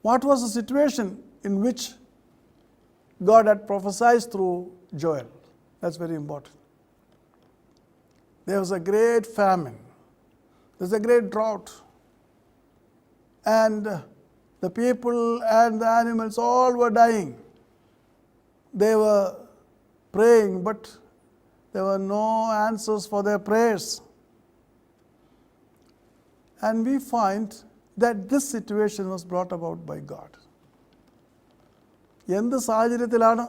what was the situation in which God had prophesied through Joel? That's very important. There was a great famine. There's a great drought. And the people and the animals all were dying. They were praying, but there were no answers for their prayers. And we find that this situation was brought about by God. എന്ത് സാഹചര്യത്തിലാണ്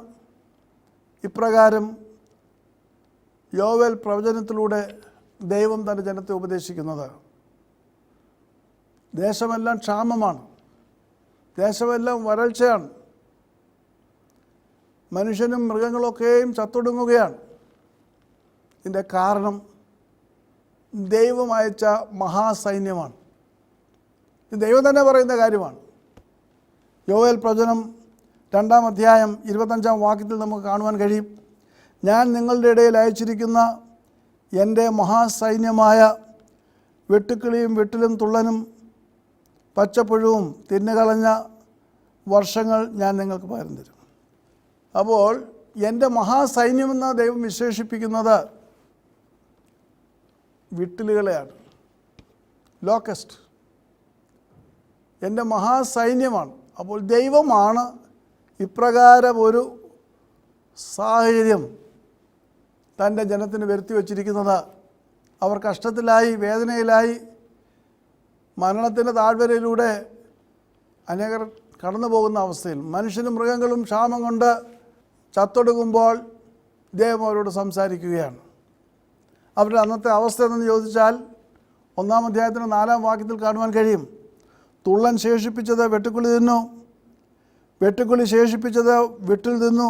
ഇപ്രകാരം യോവേൽ പ്രവചനത്തിലൂടെ ദൈവം തൻ്റെ ജനത്തെ ഉപദേശിക്കുന്നത്? ദേശമെല്ലാം ക്ഷാമമാണ്, ദേശമെല്ലാം വരൾച്ചയാണ്, മനുഷ്യനും മൃഗങ്ങളൊക്കെയും ചത്തൊടുങ്ങുകയാണ്. ഇതിൻ്റെ കാരണം ദൈവം അയച്ച മഹാസൈന്യമാണ്. ഇത് ദൈവം തന്നെ പറയുന്ന കാര്യമാണ്. യോവേൽ പ്രവചനം 2-ാം അധ്യായം 25-ാം വാക്യത്തിൽ നമുക്ക് കാണുവാൻ കഴിയും, ഞാൻ നിങ്ങളുടെ ഇടയിൽ അയച്ചിരിക്കുന്ന എൻ്റെ മഹാസൈന്യമായ വെട്ടുക്കിളിയും വെട്ടിലും തുള്ളനും പച്ചപ്പുഴുവും തിന്നുകളഞ്ഞ വർഷങ്ങൾ ഞാൻ നിങ്ങൾക്ക് പകരം തരും. അപ്പോൾ എൻ്റെ മഹാസൈന്യമെന്ന് ദൈവം വിശേഷിപ്പിക്കുന്നത് വിട്ടിലുകളെയാണ്, ലോക്കസ്റ്റ്. എൻ്റെ മഹാസൈന്യമാണ്. അപ്പോൾ ദൈവമാണ് ഇപ്രകാരം ഒരു സാഹചര്യം തൻ്റെ ജനത്തിന് വരുത്തി വച്ചിരിക്കുന്നത്. അവർ കഷ്ടത്തിലായി, വേദനയിലായി, മരണത്തിൻ്റെ താഴ്വരയിലൂടെ അനേകർ കടന്നു പോകുന്ന അവസ്ഥയിൽ മനുഷ്യനും മൃഗങ്ങളും ക്ഷാമം കൊണ്ട് ചത്തൊടുങ്ങുമ്പോൾ ദൈവം അവരോട് സംസാരിക്കുകയാണ്. അവരുടെ അന്നത്തെ അവസ്ഥ എന്ന് ചോദിച്ചാൽ 1-ാം അധ്യായത്തിൻ്റെ 4-ാം വാക്യത്തിൽ കാണുവാൻ കഴിയും, തുള്ളൻ ശേഷിപ്പിച്ചത് വെട്ടുക്കിളി തിന്നു, വെട്ടുക്കിളി ശേഷിപ്പിച്ചത് വിട്ടിൽ തിന്നു,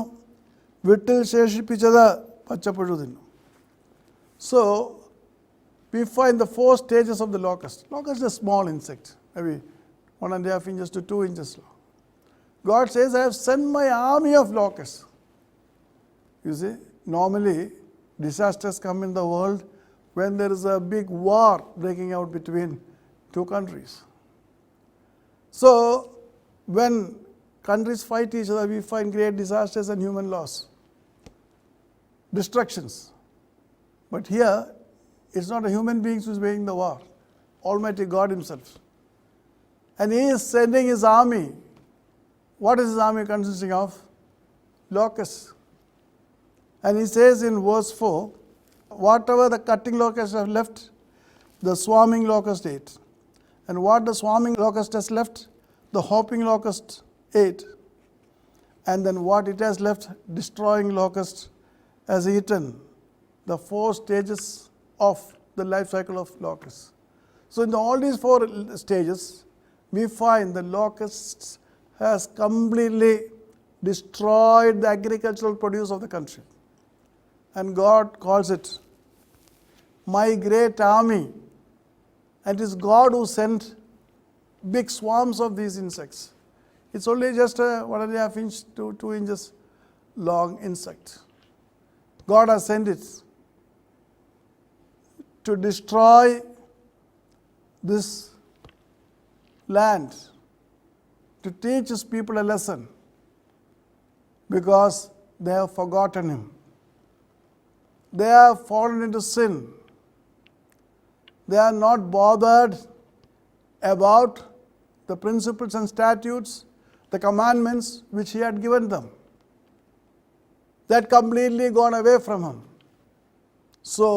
വിട്ടിൽ ശേഷിപ്പിച്ചത് പച്ചപ്പുഴു തിന്നു. So, we find the 4 stages of the locust. Locust is a small insect, maybe 1.5 inches to 2 inches long. God says, I have sent my army of locusts. You see, normally disasters come in the world when there is a big war breaking out between 2 countries. So, when countries fight each other, we find great disasters and human loss, destructions. But here, it's not a human being who is waging the war, Almighty God Himself. And He is sending His army. What is His army consisting of? Locusts. And He says in verse 4, whatever the cutting locusts have left, the swarming locust ate. And what the swarming locust has left, the hopping locust ate. And then what it has left, destroying locust has eaten. The 4 stages of the life cycle of locusts. So in all these 4 stages, we find the locusts has completely destroyed the agricultural produce of the country. And God calls it my great army. And it is God who sent big swarms of these insects. It's only just a 1.5 inch to 2 inches long insect. God has sent it to destroy this land, to teach His people a lesson, because they have forgotten Him. They have fallen into sin. They are not bothered about the principles and statutes, the commandments which He had given them. They had completely gone away from Him. So,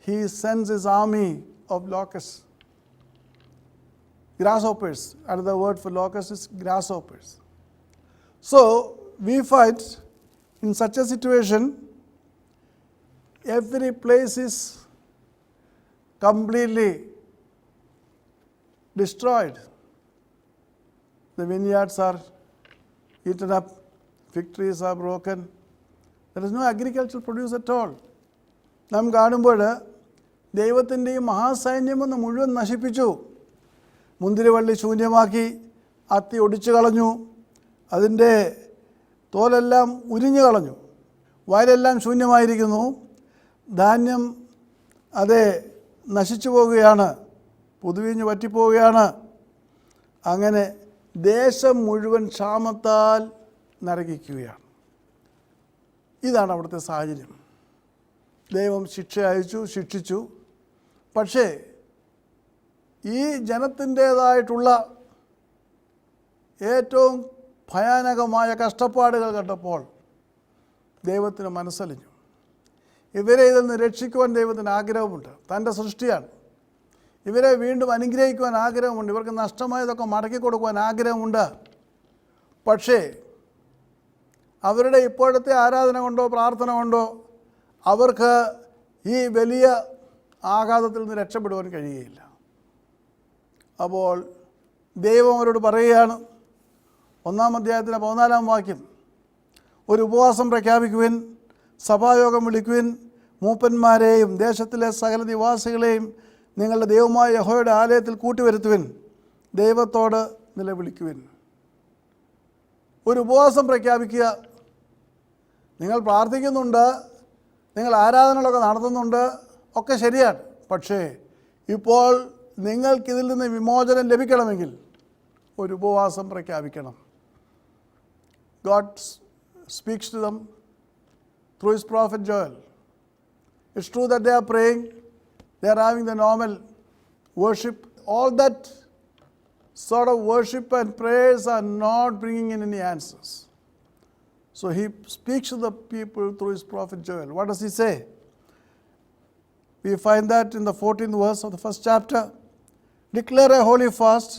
he sends his army of locusts. Grasshoppers. Another word for locusts is grasshoppers. So we find in such a situation, every place is completely destroyed. The vineyards are eaten up, fig trees are broken. There is no agricultural produce at all. നാം കാണുമ്പോൾ ദൈവത്തിൻ്റെ ഈ മഹാസൈന്യമൊന്ന് മുഴുവൻ നശിപ്പിച്ചു. മുന്തിരിവള്ളി ശൂന്യമാക്കി, അത്തി ഒടിച്ചു കളഞ്ഞു, അതിൻ്റെ തോലെല്ലാം ഉരിഞ്ഞു കളഞ്ഞു, വയലെല്ലാം ശൂന്യമായിരിക്കുന്നു, ധാന്യം അതെ നശിച്ചു പോവുകയാണ്, പുതുവീഞ്ഞ് വറ്റിപ്പോവുകയാണ്. അങ്ങനെ ദേശം മുഴുവൻ ക്ഷാമത്താൽ നരകിക്കുകയാണ്. ഇതാണ് അവിടുത്തെ സാഹചര്യം. ദൈവം ശിക്ഷ അയച്ചു, ശിക്ഷിച്ചു. പക്ഷേ ഈ ജനത്തിൻ്റേതായിട്ടുള്ള ഏറ്റവും ഭയാനകമായ കഷ്ടപ്പാടുകൾ കണ്ടപ്പോൾ ദൈവത്തിന് മനസ്സലിഞ്ഞു. ഇവരെ ഇതിൽ നിന്ന് രക്ഷിക്കുവാൻ ദൈവത്തിന് ആഗ്രഹമുണ്ട്. തൻ്റെ സൃഷ്ടിയാണ്. ഇവരെ വീണ്ടും അനുഗ്രഹിക്കുവാൻ ആഗ്രഹമുണ്ട്. ഇവർക്ക് നഷ്ടമായതൊക്കെ മടക്കി കൊടുക്കുവാൻ ആഗ്രഹമുണ്ട്. പക്ഷേ അവരുടെ ഇപ്പോഴത്തെ ആരാധന കൊണ്ടോ പ്രാർത്ഥന കൊണ്ടോ അവർക്ക് ഈ വലിയ ആഘാതത്തിൽ നിന്ന് രക്ഷപ്പെടുവാൻ കഴിയുകയില്ല. അപ്പോൾ ദൈവം അവരോട് പറയുകയാണ്, 1-ാം അധ്യായത്തിലെ 14-ാം വാക്യം, ഒരു ഉപവാസം പ്രഖ്യാപിക്കുവിൻ, സഭായോഗം വിളിക്കുവിൻ, മൂപ്പന്മാരെയും ദേശത്തിലെ സകല നിവാസികളെയും നിങ്ങളുടെ ദൈവമായ യഹോവയുടെ ആലയത്തിൽ കൂട്ടിവരുത്തുവിൻ, ദൈവത്തോട് നിലവിളിക്കുവിൻ. ഒരു ഉപവാസം പ്രഖ്യാപിക്കുക. നിങ്ങൾ പ്രാർത്ഥിക്കുന്നുണ്ട്, നിങ്ങൾ ആരാധനകളൊക്കെ നടത്തുന്നുണ്ട്, ഒക്കെ ശരിയാണ്. പക്ഷേ ഇപ്പോൾ നിങ്ങൾക്കിതിൽ നിന്ന് വിമോചനം ലഭിക്കണമെങ്കിൽ ഒരു ഉപവാസം പ്രഖ്യാപിക്കണം. God speaks to them through his prophet Joel. It's true that they are praying, they are having the normal worship. All that sort of worship and prayers are not bringing in any answers. So he speaks to the people through his prophet Joel. What does he say? We find that in the 14th verse of the first chapter. Declare a holy fast,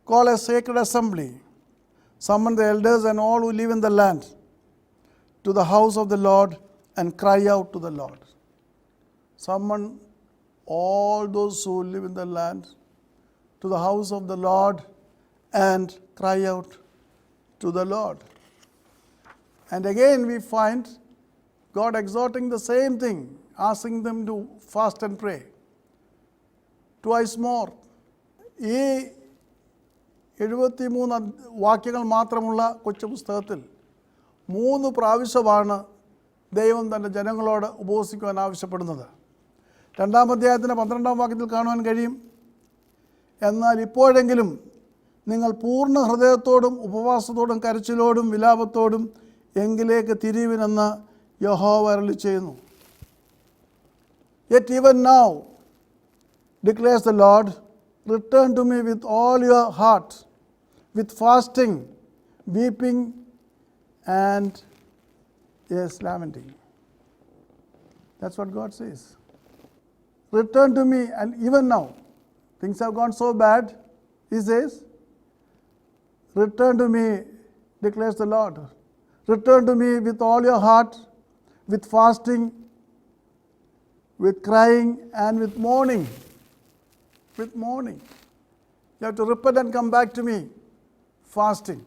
call a sacred assembly, summon the elders and all who live in the land to the house of the Lord and cry out to the Lord. Summon all those who live in the land to the house of the Lord and cry out to the Lord. And again we find God exhorting the same thing, asking them to fast and pray. Twice more. ഈ 73 വാക്യങ്ങൾ മാത്രമുള്ള കൊച്ചു പുസ്തകത്തിൽ 3 പ്രാവശ്യമാണ് ദൈവം തൻ്റെ ജനങ്ങളോട് ഉപവസിക്കുവാൻ ആവശ്യപ്പെടുന്നത്. 2-ാം അധ്യായത്തിൻ്റെ 12-ാം വാക്യത്തിൽ കാണുവാൻ കഴിയും, എന്നാൽ ഇപ്പോഴെങ്കിലും നിങ്ങൾ പൂർണ്ണ ഹൃദയത്തോടും ഉപവാസത്തോടും കരച്ചിലോടും വിലാപത്തോടും എങ്കിലേക്ക് തിരിയുവിനെന്ന് യഹോവ അരുളിച്ചെയ്യുന്നു. Yet even now, declares the Lord, return to me with all your heart, with fasting, weeping, and yes, lamenting. That's what God says. Return to me, and even now, things have gone so bad, he says, return to me, declares the Lord. Return to me with all your heart, with fasting, with crying, and with mourning. With mourning. You have to repent and come back to me. Fasting.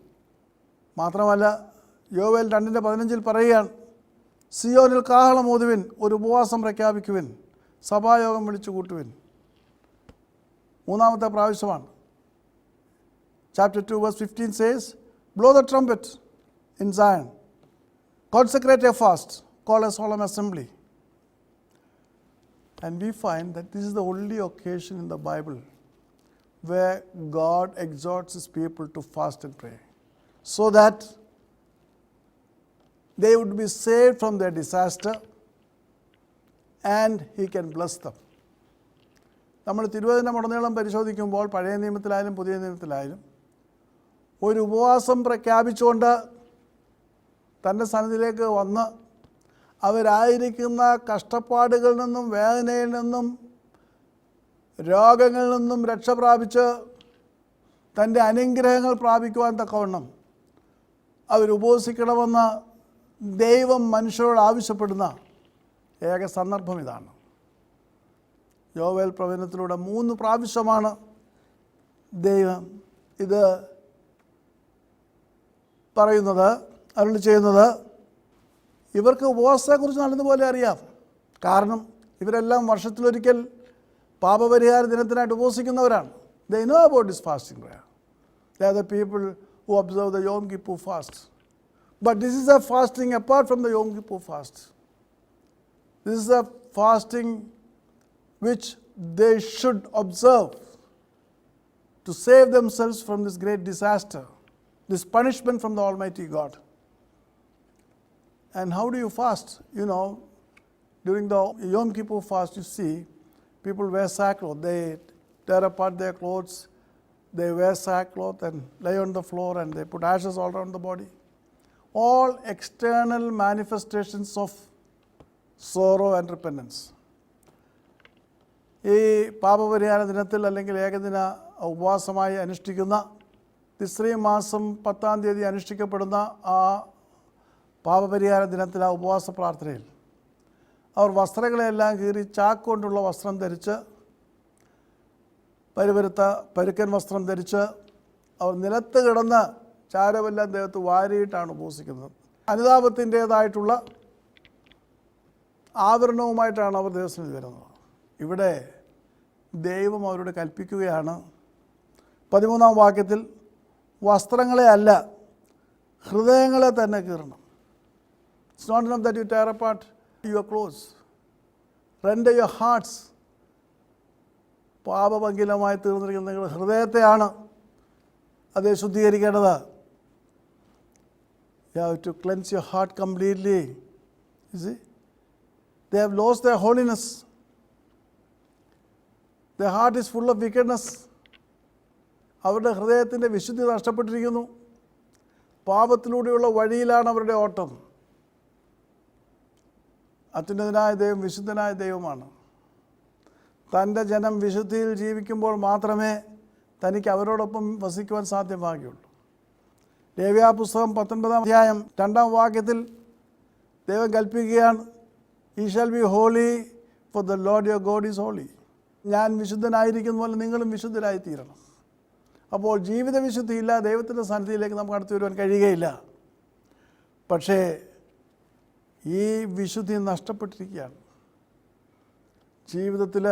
മാത്രമല്ല യോവേൽ 2:15 പറയുകയാണ്, സിയോനിൽ കാഹളം ഊതുവിൻ, ഒരു ഉപവാസം പ്രഖ്യാപിക്കുവിൻ, സഭായോഗം വിളിച്ചു കൂട്ടുവിൻ. 3-ാമത്തെ പ്രാവശ്യമാണ്. Chapter 2 verse 15 says, blow the trumpet in Zion, consecrate a fast, call a solemn assembly. And we find that this is the only occasion in the Bible where God exhorts his people to fast and pray, so that they would be saved from their disaster and he can bless them. നമ്മൾ തിരുവചനമുടനീളം പരിശോധിക്കുമ്പോൾ പഴയ നിയമത്തിലായാലും പുതിയ നിയമത്തിലായാലും ഒരു ഉപവാസം പ്രഖ്യാപിച്ചുകൊണ്ട് തൻ്റെ സന്നിധിയിലേക്ക് വന്ന് അവരായിരിക്കുന്ന കഷ്ടപ്പാടുകളിൽ നിന്നും വേദനയിൽ നിന്നും രോഗങ്ങളിൽ നിന്നും രക്ഷ പ്രാപിച്ച് തൻ്റെ അനുഗ്രഹങ്ങൾ പ്രാപിക്കുവാൻ തക്കവണ്ണം അവരുപവസിക്കണമെന്ന് ദൈവം മനുഷ്യരോട് ആവശ്യപ്പെടുന്ന ഏക സന്ദർഭം ഇതാണ്. യോവേൽ പ്രവചനത്തിലൂടെ 3 പ്രാവശ്യമാണ് ദൈവം ഇത് പറയുന്നത്, അരുളി ചെയ്യുന്നത്. ഇവർക്ക് ഉപവാസത്തെക്കുറിച്ച് നല്ലതുപോലെ അറിയാം. കാരണം ഇവരെല്ലാം വർഷത്തിലൊരിക്കൽ പാപപരിഹാര ദിനത്തിനായിട്ട് ഉപവസിക്കുന്നവരാണ്. They know about this fasting prayer. They are the people who observe the Yom Kippur fast. But this is a fasting apart from the Yom Kippur fast. This is a fasting which they should observe to save themselves from this great disaster, this punishment from the Almighty God. And how do you fast? You know, during the Yom Kippur fast, you see, people wear sackcloth. They tear apart their clothes, they wear sackcloth and lay on the floor, and they put ashes all around the body. All external manifestations of sorrow and repentance. ഈ പാപപരിഹാര ദിനത്തിൽ അല്ലെങ്കിൽ ഏകദിന ഉപവാസമായി അനുഷ്ഠിക്കുന്ന തിസ്രീ മാസം 10-ാം തീയതി അനുഷ്ഠിക്കപ്പെടുന്ന ആ പാപപരിഹാര ദിനത്തിൽ ആ ഉപവാസ പ്രാർത്ഥനയിൽ അവർ വസ്ത്രങ്ങളെല്ലാം കീറി ചാക്കൊണ്ടുള്ള വസ്ത്രം ധരിച്ച് പരിവരുത്ത പരുക്കൻ വസ്ത്രം ധരിച്ച് അവർ നിലത്ത് കിടന്ന് ചാരമെല്ലാം ദേഹത്ത് വാരിയിട്ടാണ് ഉപവസിക്കുന്നത്. അനുതാപത്തിൻ്റേതായിട്ടുള്ള ആവരണവുമായിട്ടാണ് അവർ ദൈവസന്നിധി വരുന്നത്. ഇവിടെ ദൈവം അവരോട് കൽപ്പിക്കുകയാണ് 13-ാം വാക്യത്തിൽ, വസ്ത്രങ്ങളെ അല്ല ഹൃദയങ്ങളെ തന്നെ കീറണം. It's not enough that you tear apart your clothes. Render your hearts. പാപഭംഗിലമായി തീർന്നിരിക്കുന്ന നിങ്ങളുടെ ഹൃദയത്തെയാണ് അത് ശുദ്ധീകരിക്കേണ്ടത്. You have to cleanse your heart completely. You see? They have lost their holiness. Their heart is full of wickedness. അവരുടെ ഹൃദയത്തിൻ്റെ വിശുദ്ധി നഷ്ടപ്പെട്ടിരിക്കുന്നു. പാപത്തിലൂടെയുള്ള വഴിയിലാണ് അവരുടെ ഓട്ടം. അത്യുന്നതനായ ദൈവം വിശുദ്ധനായ ദൈവമാണ്. തൻ്റെ ജനം വിശുദ്ധിയിൽ ജീവിക്കുമ്പോൾ മാത്രമേ തനിക്ക് അവരോടൊപ്പം വസിക്കുവാൻ സാധ്യമാകുകയുള്ളൂ. ലേവ്യാപുസ്തകം 19-ാം അധ്യായം 2-ാം വാക്യത്തിൽ ദൈവം കൽപ്പിക്കുകയാണ്, "Ye shall be holy, for the Lord your God is holy." ഞാൻ വിശുദ്ധനായിരിക്കുന്ന പോലെ നിങ്ങളും വിശുദ്ധരായിത്തീരണം. അപ്പോൾ ജീവിത വിശുദ്ധിയില്ല ദൈവത്തിൻ്റെ സന്നിധിയിലേക്ക് നമുക്ക് അടുത്ത് വരുവാൻ കഴിയുകയില്ല. പക്ഷേ ഈ വിശുദ്ധി നഷ്ടപ്പെട്ടിരിക്കുകയാണ്. ജീവിതത്തിൽ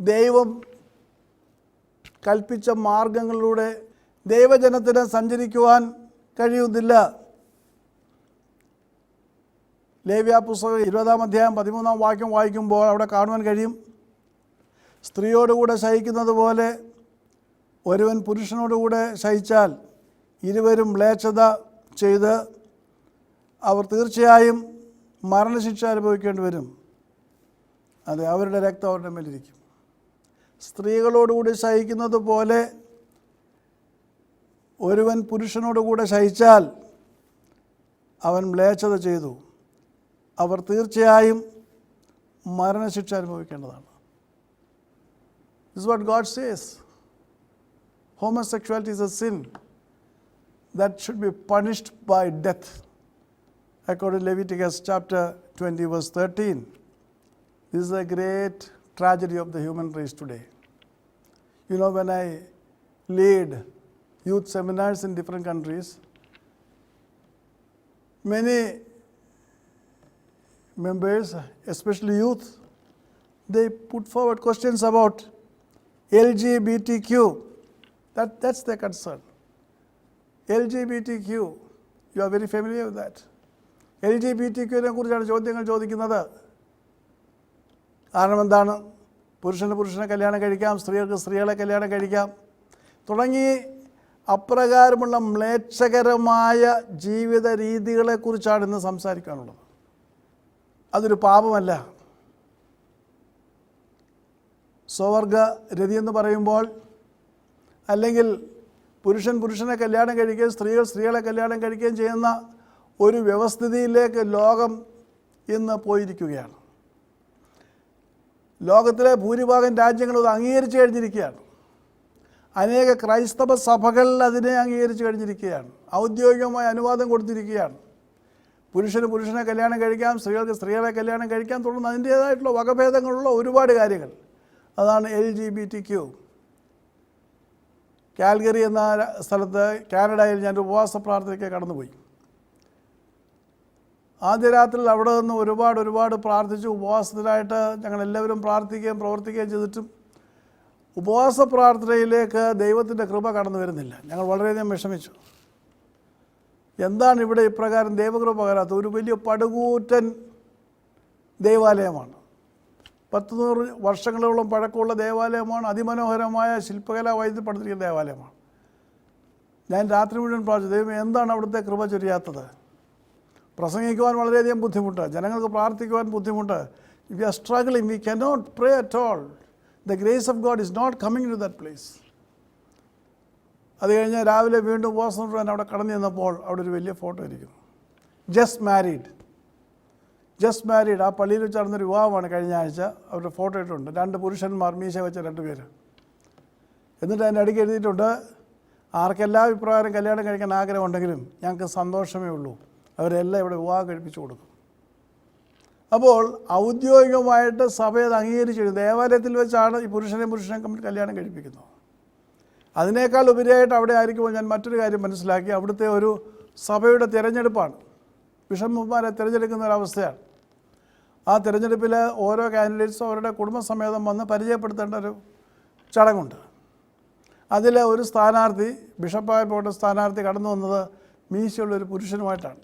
ദൈവം കൽപ്പിച്ച മാർഗങ്ങളിലൂടെ ദൈവജനത്തിന് സഞ്ചരിക്കുവാൻ കഴിയുന്നില്ല. ലേവ്യാപുസ്തകം 20-ാം അധ്യായം 13-ാം വാക്യം വായിക്കുമ്പോൾ അവിടെ കാണുവാൻ കഴിയും, സ്ത്രീയോടുകൂടെ ശയിക്കുന്നത് പോലെ ഒരുവൻ പുരുഷനോടുകൂടെ ശയിച്ചാൽ ഇരുവരും മ്ലേച്ഛത ചെയ്ത് അവർ തീർച്ചയായും മരണശിക്ഷ അനുഭവിക്കേണ്ടി വരും. അതെ, അവരുടെ രക്തം അവരുടെ മേലിരിക്കും. സ്ത്രീകളോടുകൂടി ശയിക്കുന്നത് പോലെ ഒരുവൻ പുരുഷനോടുകൂടെ ശയിച്ചാൽ അവൻ മ്ലേച്ഛത ചെയ്തു, അവർ തീർച്ചയായും മരണശിക്ഷ അനുഭവിക്കേണ്ടതാണ്. This is what God says. Homosexuality is a sin that should be punished by death, according to Leviticus chapter 20 verse 13. This is a great tragedy of the human race today. You know, when I lead youth seminars in different countries, many members, especially youth, they put forward questions about LGBTQ. That's their concern. LGBTQ, you are very familiar with that. LGBTQ-നെ കുറിച്ചാണ് ചോദ്യങ്ങൾ ചോദിക്കുന്നത്. കാരണം എന്താണ്? പുരുഷനെ കല്യാണം കഴിക്കാം, സ്ത്രീകൾക്ക് സ്ത്രീകളെ കല്യാണം കഴിക്കാം തുടങ്ങി അപ്രകാരമുള്ള മ്ലേച്ഛകരമായ ജീവിത രീതികളെക്കുറിച്ചാണ് ഇന്ന് സംസാരിക്കാനുള്ളത്. അതൊരു പാപമല്ല. സ്വവർഗ രതി എന്ന് പറയുമ്പോൾ, അല്ലെങ്കിൽ പുരുഷനെ കല്യാണം കഴിക്കുകയും സ്ത്രീകളെ കല്യാണം കഴിക്കുകയും ചെയ്യുന്ന ഒരു വ്യവസ്ഥിതിയിലേക്ക് ലോകം ഇന്ന് പോയിരിക്കുകയാണ്. ലോകത്തിലെ ഭൂരിഭാഗം രാജ്യങ്ങളും അത് അംഗീകരിച്ചു കഴിഞ്ഞിരിക്കുകയാണ്. അനേക ക്രൈസ്തവ സഭകൾ അതിനെ അംഗീകരിച്ചു കഴിഞ്ഞിരിക്കുകയാണ്. ഔദ്യോഗികമായ അനുവാദം കൊടുത്തിരിക്കുകയാണ്. പുരുഷന് പുരുഷനെ കല്യാണം കഴിക്കാം, സ്ത്രീകൾക്ക് സ്ത്രീകളെ കല്യാണം കഴിക്കാം, തുടർന്ന് അതിൻ്റേതായിട്ടുള്ള വകഭേദങ്ങളുള്ള ഒരുപാട് കാര്യങ്ങൾ. അതാണ് LGBT. കാൽഗറി എന്ന സ്ഥലത്ത് കാനഡയിൽ ഞാൻ ഉപവാസ പ്രാർത്ഥനയ്ക്ക് കടന്നുപോയി. ആദ്യ രാത്രിയിൽ അവിടെ നിന്ന് ഒരുപാട് പ്രാർത്ഥിച്ചു. ഉപവാസത്തിനായിട്ട് ഞങ്ങളെല്ലാവരും പ്രാർത്ഥിക്കുകയും പ്രവർത്തിക്കുകയും ചെയ്തിട്ടും ഉപവാസ പ്രാർത്ഥനയിലേക്ക് ദൈവത്തിൻ്റെ കൃപ കടന്നു വരുന്നില്ല. ഞങ്ങൾ വളരെയധികം വിഷമിച്ചു. എന്താണ് ഇവിടെ ഇപ്രകാരം ദൈവകൃപ പകരാത്ത? ഒരു വലിയ പടുകൂറ്റൻ ദേവാലയമാണ്. 100 വർഷങ്ങളോളം പഴക്കമുള്ള ദേവാലയമാണ്. അതിമനോഹരമായ ശില്പകലാ വൈദ്യുതി പണിതിരിക്കുന്ന ദേവാലയമാണ്. ഞാൻ രാത്രി മുഴുവൻ പ്രാർത്ഥിച്ചു, ദൈവം എന്താണ് അവിടുത്തെ കൃപ ചൊരിയാത്തത്? പ്രസംഗിക്കുവാൻ വളരെയധികം ബുദ്ധിമുട്ട്, ജനങ്ങൾക്ക് പ്രാർത്ഥിക്കുവാൻ ബുദ്ധിമുട്ട്. We are struggling, we cannot pray at all. The grace of God is not coming to that place. അത് കഴിഞ്ഞ് രാവിലെ വീണ്ടും ഉപവാസം മുഴുവൻ അവിടെ കടന്നു ചെന്നപ്പോൾ അവിടെ ഒരു വലിയ ഫോട്ടോ ഇരിക്കുന്നു. Just married. ആ പള്ളിയിൽ വെച്ച് നടന്നൊരു വിവാഹമാണ് കഴിഞ്ഞ ആഴ്ച. അവരുടെ ഫോട്ടോ ഇട്ടിട്ടുണ്ട്. 2 പുരുഷന്മാർ, മീശ വെച്ച 2 പേര്. എന്നിട്ട് അതിൻ്റെ അടിക്ക് എഴുതിയിട്ടുണ്ട്, ആർക്കെല്ലാം ഇപ്രകാരം കല്യാണം കഴിക്കാൻ ആഗ്രഹമുണ്ടെങ്കിലും ഞങ്ങൾക്ക് സന്തോഷമേ ഉള്ളൂ, അവരെല്ലാം ഇവിടെ വിവാഹം കഴിപ്പിച്ചു കൊടുക്കും. അപ്പോൾ ഔദ്യോഗികമായിട്ട് സഭയത് അംഗീകരിച്ചു. ദേവാലയത്തിൽ വെച്ചാണ് ഈ പുരുഷനെയും തമ്മിൽ കല്യാണം കഴിപ്പിക്കുന്നത്. അതിനേക്കാൾ ഉപരിയായിട്ട് അവിടെ ആയിരിക്കുമ്പോൾ ഞാൻ മറ്റൊരു കാര്യം മനസ്സിലാക്കി. അവിടുത്തെ ഒരു സഭയുടെ തിരഞ്ഞെടുപ്പാണ്. ബിഷപ്പുമാരെ തിരഞ്ഞെടുക്കുന്ന ഒരവസ്ഥയാണ്. ആ തിരഞ്ഞെടുപ്പിൽ ഓരോ കാൻഡിഡേറ്റ്സും അവരുടെ കുടുംബസമേതം വന്ന് പരിചയപ്പെടുത്തേണ്ട ഒരു ചടങ്ങുണ്ട്. അതിൽ ഒരു സ്ഥാനാർത്ഥി, ബിഷപ്പായി പോകേണ്ട സ്ഥാനാർത്ഥി കടന്നു വന്നത് മീശയുള്ളൊരു പുരുഷനുമായിട്ടാണ്,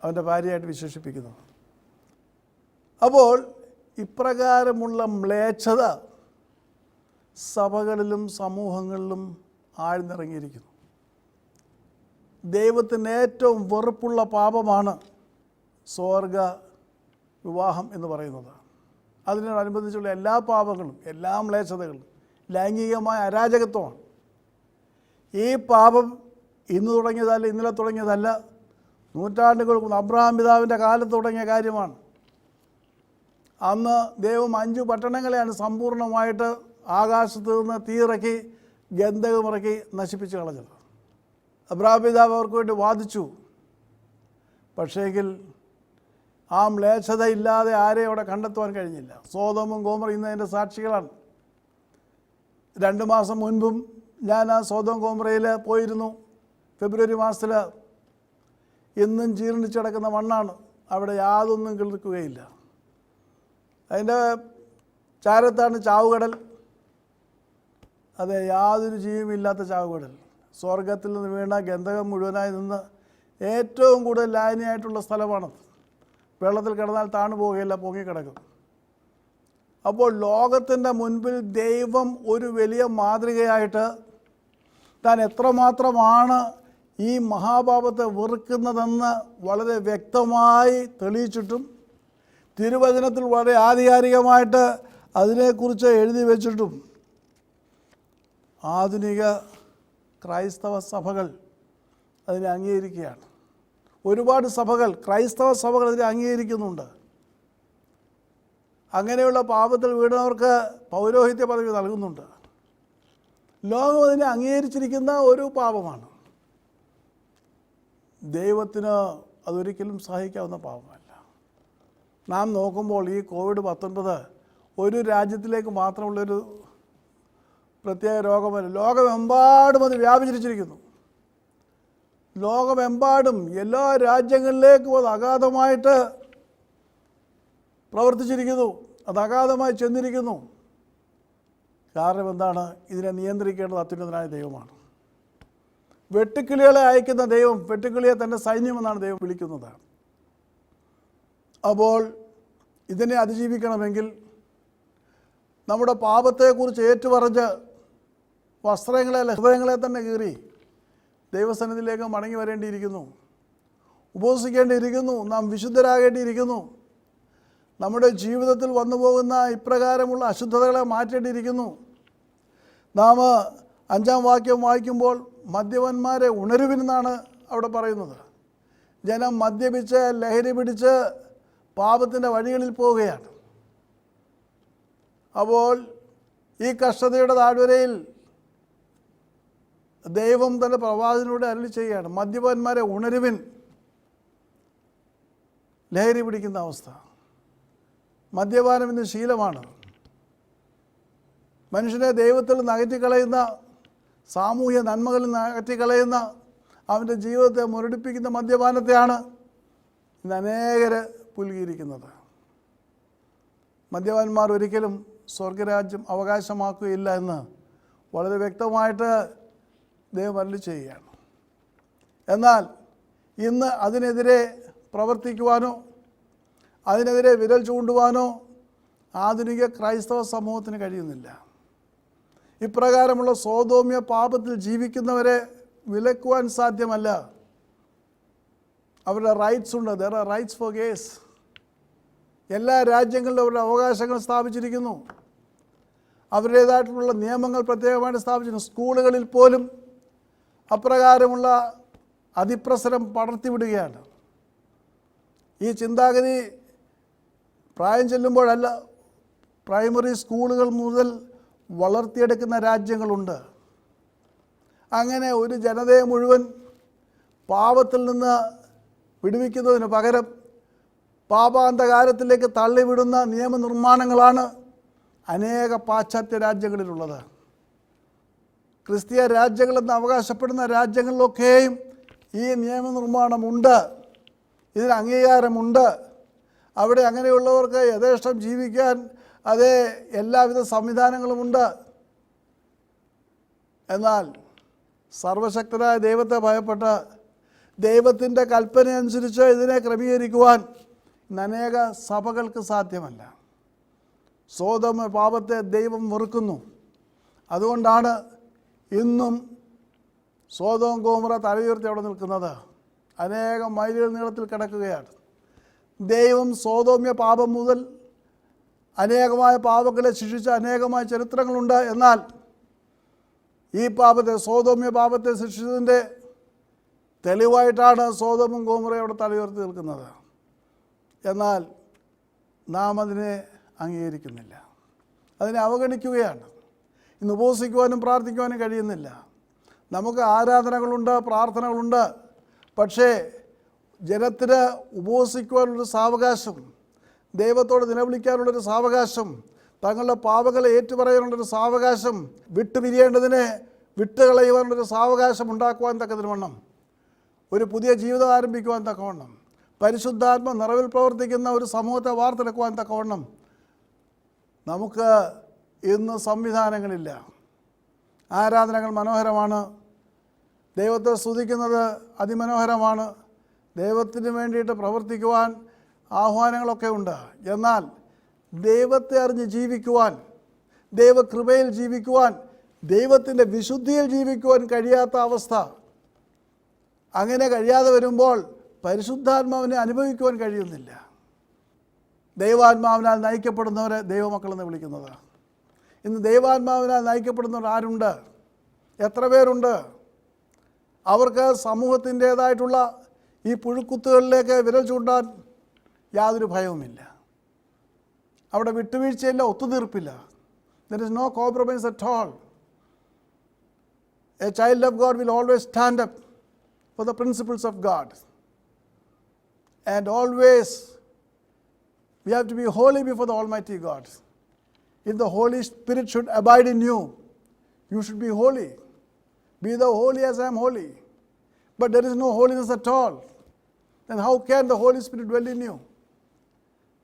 അവൻ്റെ ഭാര്യയായിട്ട് വിശേഷിപ്പിക്കുന്നത്. അപ്പോൾ ഇപ്രകാരമുള്ള മ്ലേച്ഛത സഭകളിലും സമൂഹങ്ങളിലും ആഴ്ന്നിറങ്ങിയിരിക്കുന്നു. ദൈവത്തിന് ഏറ്റവും വെറുപ്പുള്ള പാപമാണ് സ്വർഗ വിവാഹം എന്ന് പറയുന്നത്. അതിനോടനുബന്ധിച്ചുള്ള എല്ലാ പാപങ്ങളും, എല്ലാ മ്ലേച്ഛതകളും ലൈംഗികമായ അരാജകത്വമാണ്. ഈ പാപം ഇന്ന് തുടങ്ങിയതല്ല, ഇന്നലെ തുടങ്ങിയതല്ല, നൂറ്റാണ്ടുകൾക്ക് മുമ്പ് അബ്രഹാം പിതാവിൻ്റെ കാലത്ത് തുടങ്ങിയ കാര്യമാണ്. അന്ന് ദൈവം 5 പട്ടണങ്ങളെയാണ് സമ്പൂർണ്ണമായിട്ട് ആകാശത്ത് നിന്ന് തീയിറക്കി ഗന്ധകമിറക്കി നശിപ്പിച്ച് കളഞ്ഞത്. അബ്രഹാം പിതാവ് അവർക്ക് വേണ്ടി വാദിച്ചു. പക്ഷേങ്കിൽ ആ മ്ലേച്ഛത ഇല്ലാതെ ആരെയും അവിടെ കണ്ടെത്തുവാൻ കഴിഞ്ഞില്ല. സോദോമും ഗോമറയും ഇന്ന് അതിൻ്റെ സാക്ഷികളാണ്. 2 മാസം മുൻപും ഞാൻ ആ സോദോം ഗോമറയിൽ പോയിരുന്നു. ഫെബ്രുവരി മാസത്തിൽ. ഇന്നും ജീർണിച്ച് കിടക്കുന്ന മണ്ണാണ്. അവിടെ യാതൊന്നും കിളിർക്കുകയില്ല. അതിൻ്റെ ചാരത്താണ് ചാവുകടൽ. അതെ, യാതൊരു ജീവിയുമില്ലാത്ത ചാവുകടൽ. സ്വർഗത്തിൽ നിന്ന് വീണ ഗന്ധകം മുഴുവനായി നിന്ന് ഏറ്റവും കൂടുതൽ ലായനിയായിട്ടുള്ള സ്ഥലമാണത്. വെള്ളത്തിൽ കിടന്നാൽ താണു പോവുകയില്ല, പൊങ്ങിക്കിടക്കും. അപ്പോൾ ലോകത്തിൻ്റെ മുൻപിൽ ദൈവം ഒരു വലിയ മാതൃകയായിട്ട് താൻ എത്രമാത്രമാണ് ഈ മഹാപാപത്തെ വെറുക്കുന്നതെന്ന് വളരെ വ്യക്തമായി തെളിയിച്ചിട്ടും തിരുവചനത്തിൽ വളരെ ആധികാരികമായിട്ട് അതിനെക്കുറിച്ച് എഴുതി വച്ചിട്ടും ആധുനിക ക്രൈസ്തവ സഭകൾ അതിനെ അംഗീകരിക്കുകയാണ്. ഒരുപാട് സഭകൾ, ക്രൈസ്തവ സഭകൾ അതിനെ അംഗീകരിക്കുന്നുണ്ട്. അങ്ങനെയുള്ള പാപത്തിൽ വീണവർക്ക് പൗരോഹിത്യ പദവി നൽകുന്നുണ്ട്. ലോകം അതിനെ അംഗീകരിച്ചിരിക്കുന്ന ഒരു പാപമാണ്. ദൈവത്തിന് അതൊരിക്കലും സഹിക്കാവുന്ന പാപമല്ല. നാം നോക്കുമ്പോൾ ഈ COVID-19 ഒരു രാജ്യത്തിലേക്ക് മാത്രമുള്ളൊരു പ്രത്യേക രോഗമല്ല. ലോകമെമ്പാടും അത് വ്യാപിച്ചിരിക്കുന്നു. ലോകമെമ്പാടും എല്ലാ രാജ്യങ്ങളിലേക്കും അത് അഗാധമായിട്ട് പ്രവർത്തിച്ചിരിക്കുന്നു. അത് അഗാധമായി ചെന്നിരിക്കുന്നു. കാരണം എന്താണ്? ഇതിനെ നിയന്ത്രിക്കേണ്ടത് അത്യുന്നതനായ ദൈവമാണ്. വെട്ടുക്കിളികളെ അയക്കുന്ന ദൈവം, വെട്ടുക്കിളിയെ തൻ്റെ സൈന്യമെന്നാണ് ദൈവം വിളിക്കുന്നത്. അപ്പോൾ ഇതിനെ അതിജീവിക്കണമെങ്കിൽ നമ്മുടെ പാപത്തെക്കുറിച്ച് ഏറ്റുപറഞ്ഞ് ഹൃദയങ്ങളെ തന്നെ കീറി ദൈവസന്നിധിയിലേക്ക് മടങ്ങി വരേണ്ടിയിരിക്കുന്നു. ഉപവസിക്കേണ്ടിയിരിക്കുന്നു. നാം വിശുദ്ധരാകേണ്ടിയിരിക്കുന്നു. നമ്മുടെ ജീവിതത്തിൽ വന്നു പോകുന്ന ഇപ്രകാരമുള്ള അശുദ്ധതകളെ മാറ്റേണ്ടിയിരിക്കുന്നു. നാം 5-ാം വാക്യം വായിക്കുമ്പോൾ മദ്യപന്മാരെ ഉണരുവിനെന്നാണ് അവിടെ പറയുന്നത്. ജനം മദ്യപിച്ച് ലഹരി പിടിച്ച് പാപത്തിൻ്റെ വഴികളിൽ പോവുകയാണ്. അപ്പോൾ ഈ കഷ്ടതയുടെ താഴ്വരയിൽ ദൈവം തൻ്റെ പ്രവാചകനിലൂടെ അരുളി ചെയ്യുകയാണ്, മദ്യപന്മാരെ ഉണരുവിൻ. ലഹരി പിടിക്കുന്ന അവസ്ഥ, മദ്യപാനം ഇന്ന് ശീലമാണ്. മനുഷ്യനെ ദൈവത്തിൽ നിന്ന് അകറ്റിക്കളയുന്ന, സാമൂഹ്യ നന്മകളിൽ നിന്ന് അകറ്റിക്കളയുന്ന, അവൻ്റെ ജീവിതത്തെ മുരടിപ്പിക്കുന്ന മദ്യപാനത്തെയാണ് ഇന്ന് അനേകർ പുൽകിയിരിക്കുന്നത്. മദ്യപാന്മാർ ഒരിക്കലും സ്വർഗരാജ്യം അവകാശമാക്കുകയില്ല എന്ന് വളരെ വ്യക്തമായിട്ട് ദൈവം അരുളി ചെയ്യുകയാണ്. എന്നാൽ ഇന്ന് അതിനെതിരെ പ്രവർത്തിക്കുവാനോ അതിനെതിരെ വിരൽ ചൂണ്ടുവാനോ ആധുനിക ക്രൈസ്തവ സമൂഹത്തിന് കഴിയുന്നില്ല. ഇപ്രകാരമുള്ള സോദോമ്യ പാപത്തിൽ ജീവിക്കുന്നവരെ വിലക്കുവാൻ സാധ്യമല്ല. അവരുടെ റൈറ്റ്സ് ഉണ്ട്. There are rights for case. എല്ലാ രാജ്യങ്ങളിലും അവരുടെ അവകാശങ്ങൾ സ്ഥാപിച്ചിരിക്കുന്നു. അവരുടേതായിട്ടുള്ള നിയമങ്ങൾ പ്രത്യേകമായിട്ട് സ്ഥാപിച്ചിരിക്കുന്നു. സ്കൂളുകളിൽ പോലും അപ്രകാരമുള്ള അതിപ്രസരം പടർത്തിവിടുകയാണ്. ഈ ചിന്താഗതി പ്രായം ചെല്ലുമ്പോഴല്ല, പ്രൈമറി സ്കൂളുകൾ മുതൽ വളർത്തിയെടുക്കുന്ന രാജ്യങ്ങളുണ്ട്. അങ്ങനെ ഒരു ജനതയെ മുഴുവൻ പാപത്തിൽ നിന്ന് വിടുവിക്കുന്നതിന് പകരം പാപാന്തകാരത്തിലേക്ക് തള്ളിവിടുന്ന നിയമനിർമ്മാണങ്ങളാണ് അനേക പാശ്ചാത്യ രാജ്യങ്ങളിലുള്ളത്. ക്രിസ്തീയ രാജ്യങ്ങളെന്ന് അവകാശപ്പെടുന്ന രാജ്യങ്ങളിലൊക്കെയും ഈ നിയമനിർമ്മാണമുണ്ട്, ഇതിന് അംഗീകാരമുണ്ട്. അവിടെ അങ്ങനെയുള്ളവർക്ക് യഥേഷ്ടം ജീവിക്കാൻ അതേ എല്ലാവിധ സംവിധാനങ്ങളുമുണ്ട്. എന്നാൽ സർവശക്തനായ ദൈവത്തെ ഭയപ്പെട്ട് ദൈവത്തിൻ്റെ കൽപ്പനയനുസരിച്ച് ഇതിനെ ക്രമീകരിക്കുവാൻ അനേക സഭകൾക്ക് സാധ്യമല്ല. സോദോം പാപത്തെ ദൈവം വെറുക്കുന്നു. അതുകൊണ്ടാണ് ഇന്നും സോദോം ഗോമറ തലയുയർത്തി അവിടെ നിൽക്കുന്നത്. അനേകം മൈലുകൾ നീളത്തിൽ കിടക്കുകയാണ്. ദൈവം സോദോമ്യ പാപം മുതൽ അനേകമായ പാപങ്ങളെ ശിക്ഷിച്ച അനേകമായ ചരിത്രങ്ങളുണ്ട്. എന്നാൽ ഈ പാപത്തെ, സോദോമ്യ പാപത്തെ ശിക്ഷിച്ചതിൻ്റെ തെളിവായിട്ടാണ് സോദോമും ഗോമറയും അവിടെ തലയുയർത്തി നിൽക്കുന്നത്. എന്നാൽ നാം അതിനെ അംഗീകരിക്കുന്നില്ല, അതിനെ അവഗണിക്കുകയാണ്. ഇന്ന് ഉപവസിക്കുവാനും പ്രാർത്ഥിക്കുവാനും കഴിയുന്നില്ല. നമുക്ക് ആരാധനകളുണ്ട്, പ്രാർത്ഥനകളുണ്ട്. പക്ഷേ ജനത്തിന് ഉപവസിക്കുവാനുള്ളൊരു സാവകാശം, ദൈവത്തോട് നിലവിളിക്കാനുള്ളൊരു സാവകാശം, തങ്ങളുടെ പാപങ്ങളെ ഏറ്റുപറയാനുള്ളൊരു സാവകാശം, വിട്ടുപിരിയേണ്ടതിനെ വിട്ടുകളയുവാനുള്ളൊരു സാവകാശം ഉണ്ടാക്കുവാൻ തക്കതിനുവണ്ണം, ഒരു പുതിയ ജീവിതം ആരംഭിക്കുവാൻ തക്കവണ്ണം, പരിശുദ്ധാത്മ നിറവിൽ പ്രവർത്തിക്കുന്ന ഒരു സമൂഹത്തെ വാർത്തെടുക്കുവാൻ തക്കവണ്ണം നമുക്ക് ഇന്ന് സംവിധാനങ്ങളില്ല. ആരാധനകൾ മനോഹരമാണ്, ദൈവത്തെ സ്തുതിക്കുന്നത് അതിമനോഹരമാണ്, ദൈവത്തിന് വേണ്ടിയിട്ട് പ്രവർത്തിക്കുവാൻ ആഹ്വാനങ്ങളൊക്കെ ഉണ്ട്. എന്നാൽ ദൈവത്തെ അറിഞ്ഞ് ജീവിക്കുവാൻ, ദൈവകൃപയിൽ ജീവിക്കുവാൻ, ദൈവത്തിൻ്റെ വിശുദ്ധിയിൽ ജീവിക്കുവാൻ കഴിയാത്ത അവസ്ഥ, അങ്ങനെ കഴിയാതെ വരുമ്പോൾ പരിശുദ്ധാത്മാവിനെ അനുഭവിക്കുവാൻ കഴിയുന്നില്ല. ദൈവാത്മാവിനാൽ നയിക്കപ്പെടുന്നവരെ ദൈവമക്കളെന്ന് വിളിക്കുന്നത്. ഇന്ന് ദൈവാത്മാവിനാൽ നയിക്കപ്പെടുന്നവർ ആരുണ്ട്? എത്ര പേരുണ്ട്? അവർക്ക് സമൂഹത്തിൻ്റേതായിട്ടുള്ള ഈ പുഴുക്കുത്തുകളിലേക്ക് വിരൽ ചൂണ്ടാൻ യാതൊരു ഭയവുമില്ല. അവിടെ വിട്ടുവീഴ്ചയില്ല, ഒത്തുതീർപ്പില്ല. There is no compromise at all. A child of God will always stand up for the principles of God. And always we have to be holy before the Almighty God. If the Holy Spirit should abide in you, you should be holy. Be thou holy as I am holy. But there is no holiness at all. Then how can the Holy Spirit dwell in you?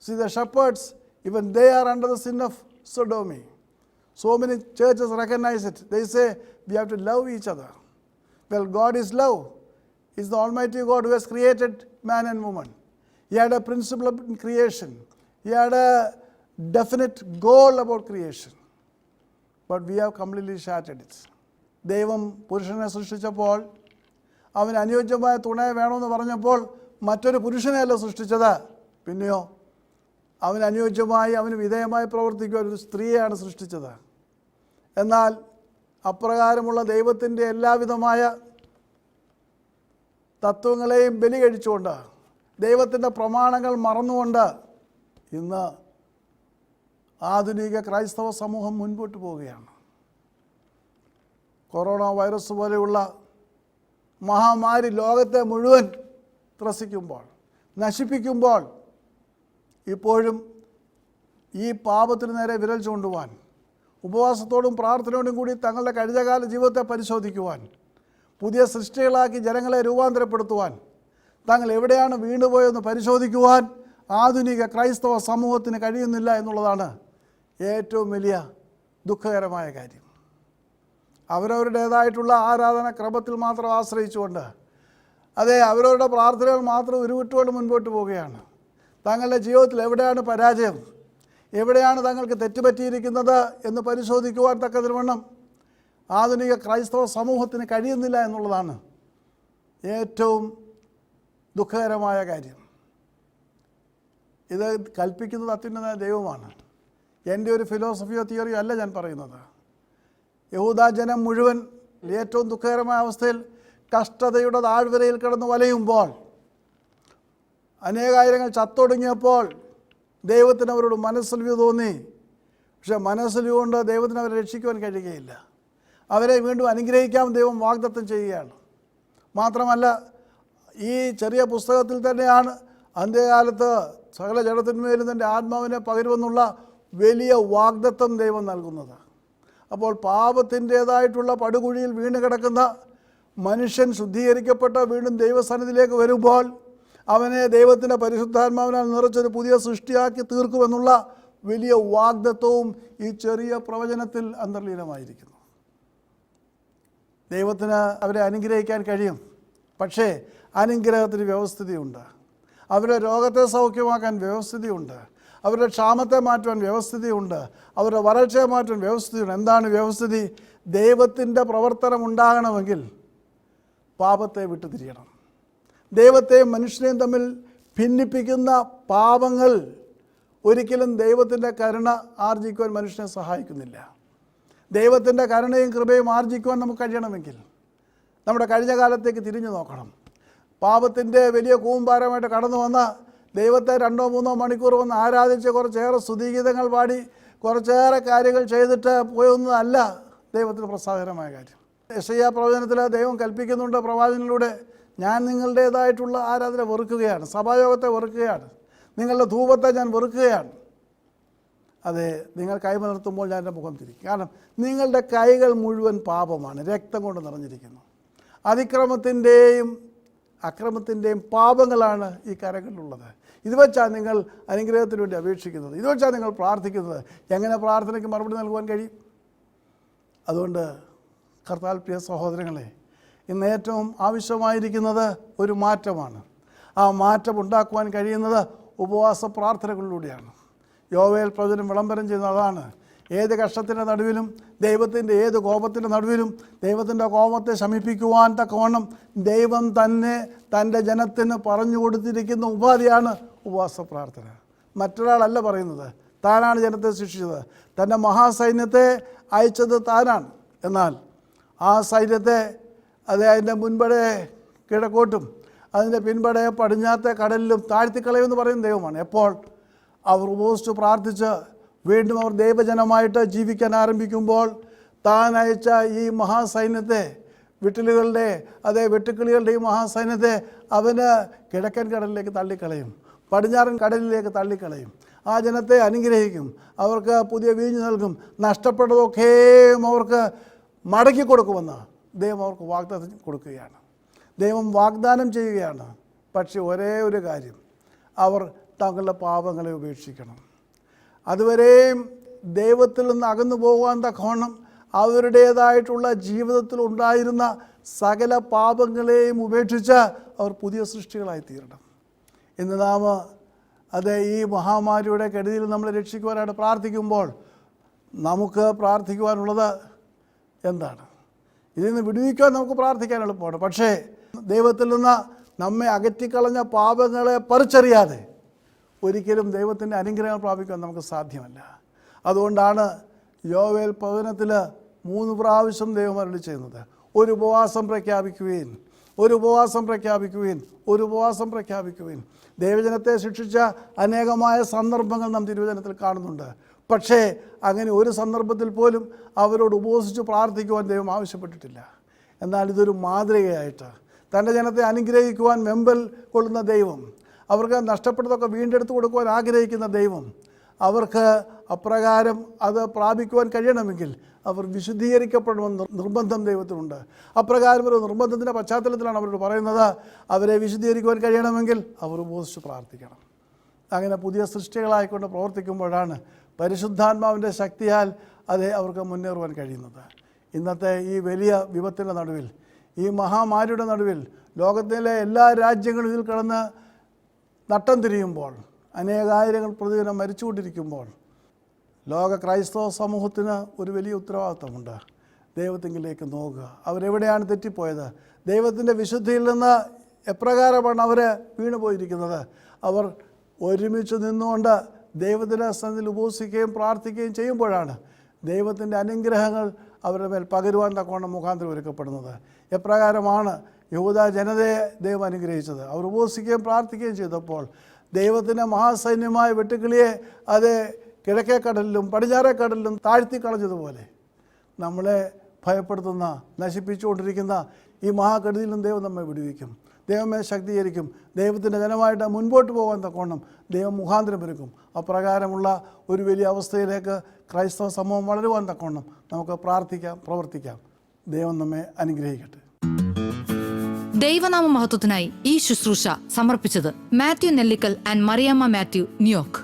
See, the shepherds, even they are under the sin of sodomy. So many churches recognize it. They say we have to love each other. Well, God is love. He is the Almighty God who has created man and woman. He had a principle of creation. He had a definite goal about creation. But we have completely shattered it. ദൈവം പുരുഷനെ സൃഷ്ടിച്ചപ്പോൾ, അവന് അനുയോജ്യമായ തുണയെ വേണമെന്ന് പറഞ്ഞപ്പോൾ മറ്റൊരു പുരുഷനെയല്ല സൃഷ്ടിച്ചത്. പിന്നെയോ അവന് അനുയോജ്യമായി, അവന് വിധേയമായി പ്രവർത്തിക്കുവാൻ ഒരു സ്ത്രീയെയാണ് സൃഷ്ടിച്ചത്. എന്നാൽ അപ്രകാരമുള്ള ദൈവത്തിൻ്റെ എല്ലാവിധമായ തത്വങ്ങളെയും ബലി കഴിച്ചുകൊണ്ട്, ദൈവത്തിൻ്റെ പ്രമാണങ്ങൾ മറന്നുകൊണ്ട് ഇന്ന് ആധുനിക ക്രൈസ്തവ സമൂഹം മുൻപോട്ട് പോവുകയാണ്. കൊറോണ വൈറസ് പോലെയുള്ള മഹാമാരി ലോകത്തെ മുഴുവൻ ത്രസിക്കുമ്പോൾ, നശിപ്പിക്കുമ്പോൾ, ഇപ്പോഴും ഈ പാപത്തിന് നേരെ വിരൽ ചൂണ്ടുവാൻ, ഉപവാസത്തോടും പ്രാർത്ഥനയോടും കൂടി തങ്ങളുടെ കഴിഞ്ഞകാല ജീവിതത്തെ പരിശോധിക്കുവാൻ, പുതിയ സൃഷ്ടികളാക്കി ജനങ്ങളെ രൂപാന്തരപ്പെടുത്തുവാൻ, തങ്ങൾ എവിടെയാണ് വീണുപോയെന്ന് പരിശോധിക്കുവാൻ ആധുനിക ക്രൈസ്തവ സമൂഹത്തിന് കഴിയുന്നില്ല എന്നുള്ളതാണ് ഏറ്റവും വലിയ ദുഃഖകരമായ കാര്യം. അവരവരുടേതായിട്ടുള്ള ആരാധന ക്രമത്തിൽ മാത്രം ആശ്രയിച്ചുകൊണ്ട്, അവരവരുടെ പ്രാർത്ഥനകൾ മാത്രം ഉരുവിട്ടുകൊണ്ട് മുൻപോട്ട് പോവുകയാണ്. തങ്ങളുടെ ജീവിതത്തിൽ എവിടെയാണ് പരാജയം, എവിടെയാണ് തങ്ങൾക്ക് തെറ്റുപറ്റിയിരിക്കുന്നത് എന്ന് പരിശോധിക്കുവാൻ തക്കതിനുവണ്ണം ആധുനിക ക്രൈസ്തവ സമൂഹത്തിന് കഴിയുന്നില്ല എന്നുള്ളതാണ് ഏറ്റവും ദുഃഖകരമായ കാര്യം. ഇത് കൽപ്പിക്കുന്നത് അത്യുന്നതമായ ദൈവമാണ്. എൻ്റെ ഒരു ഫിലോസഫിയോ തിയറിയോ അല്ല ഞാൻ പറയുന്നത്. യഹൂദ ജനം മുഴുവൻ ഏറ്റവും ദുഃഖകരമായ അവസ്ഥയിൽ കഷ്ടതയുടെ താഴ്വരയിൽ കിടന്ന് വലയുമ്പോൾ, അനേകായിരങ്ങൾ ചത്തൊടുങ്ങിയപ്പോൾ ദൈവത്തിന് അവരോട് മനസ്സലിവ് തോന്നി. പക്ഷെ മനസ്സലിവ് കൊണ്ട് ദൈവത്തിന് അവരെ രക്ഷിക്കുവാൻ കഴിയുകയില്ല. അവരെ വീണ്ടും അനുഗ്രഹിക്കാൻ ദൈവം വാഗ്ദത്തം ചെയ്യുകയാണ്. മാത്രമല്ല, ഈ ചെറിയ പുസ്തകത്തിൽ തന്നെയാണ് അന്ത്യകാലത്ത് സകല ജഡത്തിന്മേലും തൻ്റെ ആത്മാവിനെ പകരുമെന്നുള്ള വലിയ വാഗ്ദത്തം ദൈവം നൽകുന്നത്. അപ്പോൾ പാപത്തിൻ്റേതായിട്ടുള്ള പടുകുഴിയിൽ വീണ് കിടക്കുന്ന മനുഷ്യൻ ശുദ്ധീകരിക്കപ്പെട്ട് വീണ്ടും ദൈവസന്നിധിയിലേക്ക് വരുമ്പോൾ അവനെ ദൈവത്തിൻ്റെ പരിശുദ്ധാത്മാവിനാൽ നിറച്ചൊരു പുതിയ സൃഷ്ടിയാക്കി തീർക്കുമെന്നുള്ള വലിയ വാഗ്ദത്തവും ഈ ചെറിയ പ്രവചനത്തിൽ അന്തർലീനമായിരിക്കുന്നു. ദൈവത്തിന് അവരെ അനുഗ്രഹിക്കാൻ കഴിയും. പക്ഷേ അനുഗ്രഹത്തിന് വ്യവസ്ഥിതിയുണ്ട്. അവരുടെ രോഗത്തെ സൗഖ്യമാക്കാൻ വ്യവസ്ഥിതിയുണ്ട്. അവരുടെ ക്ഷാമത്തെ മാറ്റുവാൻ വ്യവസ്ഥിതിയുണ്ട്. അവരുടെ വരൾച്ചയെ മാറ്റുവാൻ വ്യവസ്ഥിതിയുണ്ട്. എന്താണ് വ്യവസ്ഥിതി? ദൈവത്തിൻ്റെ പ്രവർത്തനം ഉണ്ടാകണമെങ്കിൽ പാപത്തെ വിട്ടുതിരിയണം. ദൈവത്തെയും മനുഷ്യനെയും തമ്മിൽ ഭിന്നിപ്പിക്കുന്ന പാപങ്ങൾ ഒരിക്കലും ദൈവത്തിൻ്റെ കരുണ ആർജിക്കുവാൻ മനുഷ്യനെ സഹായിക്കുന്നില്ല. ദൈവത്തിൻ്റെ കരുണയും കൃപയും ആർജിക്കുവാൻ നമുക്ക് കഴിയണമെങ്കിൽ നമ്മുടെ കഴിഞ്ഞ കാലത്തേക്ക് തിരിഞ്ഞു നോക്കണം. പാപത്തിൻ്റെ വലിയ കൂമ്പാരമായിട്ട് കടന്നു വന്ന ദൈവത്തെ 2-3 മണിക്കൂർ വന്ന് ആരാധിച്ച് കുറച്ചേറെ സ്തുതിഗീതങ്ങൾ പാടി കുറച്ചേറെ കാര്യങ്ങൾ ചെയ്തിട്ട് പോയൊന്നല്ല ദൈവത്തിന് പ്രസാദകരമായ കാര്യം. യെശയ്യാ പ്രവചനത്തിൽ ദൈവം കൽപ്പിക്കുന്നുണ്ട് പ്രവാചകനിലൂടെ, ഞാൻ നിങ്ങളുടേതായിട്ടുള്ള ആരാധന വെറുക്കുകയാണ്, സഭായോഗത്തെ വെറുക്കുകയാണ്, നിങ്ങളുടെ ധൂപത്തെ ഞാൻ വെറുക്കുകയാണ്. നിങ്ങൾ കൈമലർത്തുമ്പോൾ ഞാൻ എൻ്റെ മുഖം തിരിക്കും. കാരണം നിങ്ങളുടെ കൈകൾ മുഴുവൻ പാപമാണ്, രക്തം കൊണ്ട് നിറഞ്ഞിരിക്കുന്നു. അതിക്രമത്തിൻ്റെയും അക്രമത്തിൻ്റെയും പാപങ്ങളാണ് ഈ കരങ്ങളിലുള്ളത്. ഇത് വെച്ചാണ് നിങ്ങൾ അനുഗ്രഹത്തിന് വേണ്ടി അപേക്ഷിക്കുന്നത്, ഇത് വെച്ചാണ് നിങ്ങൾ പ്രാർത്ഥിക്കുന്നത്. എങ്ങനെ പ്രാർത്ഥനയ്ക്ക് മറുപടി നൽകുവാൻ കഴിയും? അതുകൊണ്ട് കർത്താൽ പ്രിയ സഹോദരങ്ങളെ, ഇന്ന് ഏറ്റവും ആവശ്യമായിരിക്കുന്നത് ഒരു മാറ്റമാണ്. ആ മാറ്റം ഉണ്ടാക്കുവാൻ കഴിയുന്നത് ഉപവാസ പ്രാർത്ഥനകളിലൂടെയാണ്. യോവേൽ പ്രവചനം വിളംബരം ചെയ്യുന്നത് അതാണ്. ഏത് കഷ്ടത്തിൻ്റെ നടുവിലും, ദൈവത്തിൻ്റെ ഏത് കോപത്തിൻ്റെ നടുവിലും ദൈവത്തിൻ്റെ കോപത്തെ ശമിപ്പിക്കുവാൻ തക്കവണ്ണം ദൈവം തന്നെ തൻ്റെ ജനത്തിന് പറഞ്ഞു കൊടുത്തിരിക്കുന്ന ഉപാധിയാണ് ഉപവാസ പ്രാർത്ഥന. മറ്റൊരാളല്ല പറയുന്നത്. താനാണ് ജനത്തെ ശിക്ഷിച്ചത്. തൻ്റെ മഹാസൈന്യത്തെ അയച്ചത് താനാണ്. എന്നാൽ ആ സൈന്യത്തെ അതിൻ്റെ മുൻപടെ കിഴക്കോട്ടും അതിൻ്റെ പിൻപടെ പടിഞ്ഞാത്തെ കടലിലും താഴ്ത്തിക്കളയുമെന്ന് പറയുന്ന ദൈവമാണ്. എപ്പോൾ അവർ ഉപവസിച്ച് പ്രാർത്ഥിച്ച് വീണ്ടും അവർ ദൈവജനമായിട്ട് ജീവിക്കാൻ ആരംഭിക്കുമ്പോൾ താൻ അയച്ച ഈ മഹാസൈന്യത്തെ, വെട്ടുക്കിളികളുടെ ഈ മഹാസൈന്യത്തെ അവന് കിഴക്കൻ കടലിലേക്ക് തള്ളിക്കളയും, പടിഞ്ഞാറൻ കടലിലേക്ക് തള്ളിക്കളയും. ആ ജനത്തെ അനുഗ്രഹിക്കും, അവർക്ക് പുതിയ വീഞ്ഞ് നൽകും, നഷ്ടപ്പെട്ടതൊക്കെയും അവർക്ക് മടക്കി കൊടുക്കുമെന്ന് ദൈവം അവർക്ക് വാഗ്ദാനം കൊടുക്കുകയാണ്. ദൈവം വാഗ്ദാനം ചെയ്യുകയാണ്. പക്ഷേ ഒരേ ഒരു കാര്യം, അവർ തങ്ങളുടെ പാപങ്ങളെ ഉപേക്ഷിക്കണം. അതുവരെയും ദൈവത്തിൽ നിന്ന് അകന്നു പോകാൻ തക്കവണ്ണം അവരുടേതായിട്ടുള്ള ജീവിതത്തിൽ ഉണ്ടായിരുന്ന സകല പാപങ്ങളെയും ഉപേക്ഷിച്ച് അവർ പുതിയ സൃഷ്ടികളായി തീരണം. ഇന്ന് നാം ഈ മഹാമാരിയുടെ കെടുതിയിൽ നമ്മളെ രക്ഷിക്കുവാനായിട്ട് പ്രാർത്ഥിക്കുമ്പോൾ നമുക്ക് പ്രാർത്ഥിക്കുവാനുള്ളത് എന്താണ്? ഇതിൽ നിന്ന് വിടുവിക്കുവാൻ നമുക്ക് പ്രാർത്ഥിക്കാൻ എളുപ്പമാണ്. പക്ഷേ ദൈവത്തിൽ നിന്ന് നമ്മെ അകറ്റിക്കളഞ്ഞ പാപങ്ങളെ പറിച്ചറിയാതെ ഒരിക്കലും ദൈവത്തിൻ്റെ അനുഗ്രഹം പ്രാപിക്കാൻ നമുക്ക് സാധ്യമല്ല. അതുകൊണ്ടാണ് യോവേൽ പ്രവചനത്തിൽ 3 പ്രാവശ്യം ദൈവം അരുളി ചെയ്യുന്നത്, ഒരു ഉപവാസം പ്രഖ്യാപിക്കുകയും ഒരു ഉപവാസം പ്രഖ്യാപിക്കുവിൻ, ഒരു ഉപവാസം പ്രഖ്യാപിക്കുവിൻ. ദൈവജനത്തെ ശിക്ഷിച്ച അനേകമായ സന്ദർഭങ്ങൾ നാം തിരുവചനത്തിൽ കാണുന്നുണ്ട്. പക്ഷേ അങ്ങനെ ഒരു സന്ദർഭത്തിൽ പോലും അവരോട് ഉപവസിച്ച് പ്രാർത്ഥിക്കുവാൻ ദൈവം ആവശ്യപ്പെട്ടിട്ടില്ല. എന്നാൽ ഇതൊരു മാതൃകയായിട്ട് തൻ്റെ ജനത്തെ അനുഗ്രഹിക്കുവാൻ വെമ്പൽ കൊള്ളുന്ന ദൈവം, അവർക്ക് നഷ്ടപ്പെട്ടതൊക്കെ വീണ്ടെടുത്ത് കൊടുക്കുവാൻ ആഗ്രഹിക്കുന്ന ദൈവം, അവർക്ക് അപ്രകാരം അത് പ്രാപിക്കുവാൻ കഴിയണമെങ്കിൽ അവർ വിശുദ്ധീകരിക്കപ്പെടുമെന്ന് നിർബന്ധം ദൈവത്തിനുണ്ട്. അപ്രകാരം ഒരു നിർബന്ധത്തിൻ്റെ പശ്ചാത്തലത്തിലാണ് അവരോട് പറയുന്നത്, അവരെ വിശുദ്ധീകരിക്കുവാൻ കഴിയണമെങ്കിൽ അവർ ഉപവസിച്ച് പ്രാർത്ഥിക്കണം. അങ്ങനെ പുതിയ സൃഷ്ടികളായിക്കൊണ്ട് പ്രവർത്തിക്കുമ്പോഴാണ് പരിശുദ്ധാത്മാവിൻ്റെ ശക്തിയാൽ അവർക്ക് മുന്നേറുവാൻ കഴിയുന്നത്. ഇന്നത്തെ ഈ വലിയ വിപത്തിൻ്റെ നടുവിൽ, ഈ മഹാമാരിയുടെ നടുവിൽ ലോകത്തിലെ എല്ലാ രാജ്യങ്ങളും ഇതിൽ കിടന്ന് നട്ടം തിരിയുമ്പോൾ, അനേകായിരങ്ങൾ പ്രതിദിനം മരിച്ചുകൊണ്ടിരിക്കുമ്പോൾ, ലോക ക്രൈസ്തവ സമൂഹത്തിന് ഒരു വലിയ ഉത്തരവാദിത്വമുണ്ട്. ദൈവത്തിങ്കിലേക്ക് നോക്കുക. അവരെവിടെയാണ് തെറ്റിപ്പോയത്? ദൈവത്തിൻ്റെ വിശുദ്ധിയിൽ നിന്ന് എപ്രകാരമാണ് അവർ വീണുപോയിരിക്കുന്നത്? അവർ ഒരുമിച്ച് നിന്നുകൊണ്ട് ദൈവത്തിൻ്റെ സന്നിധിയിൽ ഉപവസിക്കുകയും പ്രാർത്ഥിക്കുകയും ചെയ്യുമ്പോഴാണ് ദൈവത്തിൻ്റെ അനുഗ്രഹങ്ങൾ അവരുടെ മേൽ പകരുവാൻ തക്കവണ്ണം മുഖാന്തരം ഒരുക്കപ്പെടുന്നത്. എപ്രകാരമാണ് യഹൂദ ജനതയെ ദൈവം അനുഗ്രഹിച്ചത്? അവർ ഉപവസിക്കുകയും പ്രാർത്ഥിക്കുകയും ചെയ്തപ്പോൾ ദൈവത്തിൻ്റെ മഹാസൈന്യമായ വെട്ടുക്കിളിയെ കിഴക്കേ കടലിലും പടിഞ്ഞാറേ കടലിലും താഴ്ത്തി കളഞ്ഞതുപോലെ നമ്മളെ ഭയപ്പെടുത്തുന്ന, നശിപ്പിച്ചുകൊണ്ടിരിക്കുന്ന ഈ മഹാകെടുതിയിലും ദൈവം നമ്മെ വിടുവിക്കും. ദൈവമേ ശക്തീകരിക്കും. ദൈവത്തിൻ്റെ ജനമായിട്ട് മുൻപോട്ട് പോകാൻ തക്കവണ്ണം ദൈവം മുഖാന്തരം ഒരുക്കും. അപ്രകാരമുള്ള ഒരു വലിയ അവസ്ഥയിലേക്ക് ക്രൈസ്തവ സമൂഹം വളരുവാൻ തക്കവണ്ണം നമുക്ക് പ്രാർത്ഥിക്കാം, പ്രവർത്തിക്കാം. ദൈവം നമ്മെ അനുഗ്രഹിക്കട്ടെ. ദൈവനാമ മഹത്വത്തിനായി ഈ ശുശ്രൂഷ സമർപ്പിച്ചത് മാത്യു നെല്ലിക്കൽ ആൻഡ് മറിയാമ്മ മാത്യു, ന്യൂയോർക്ക്.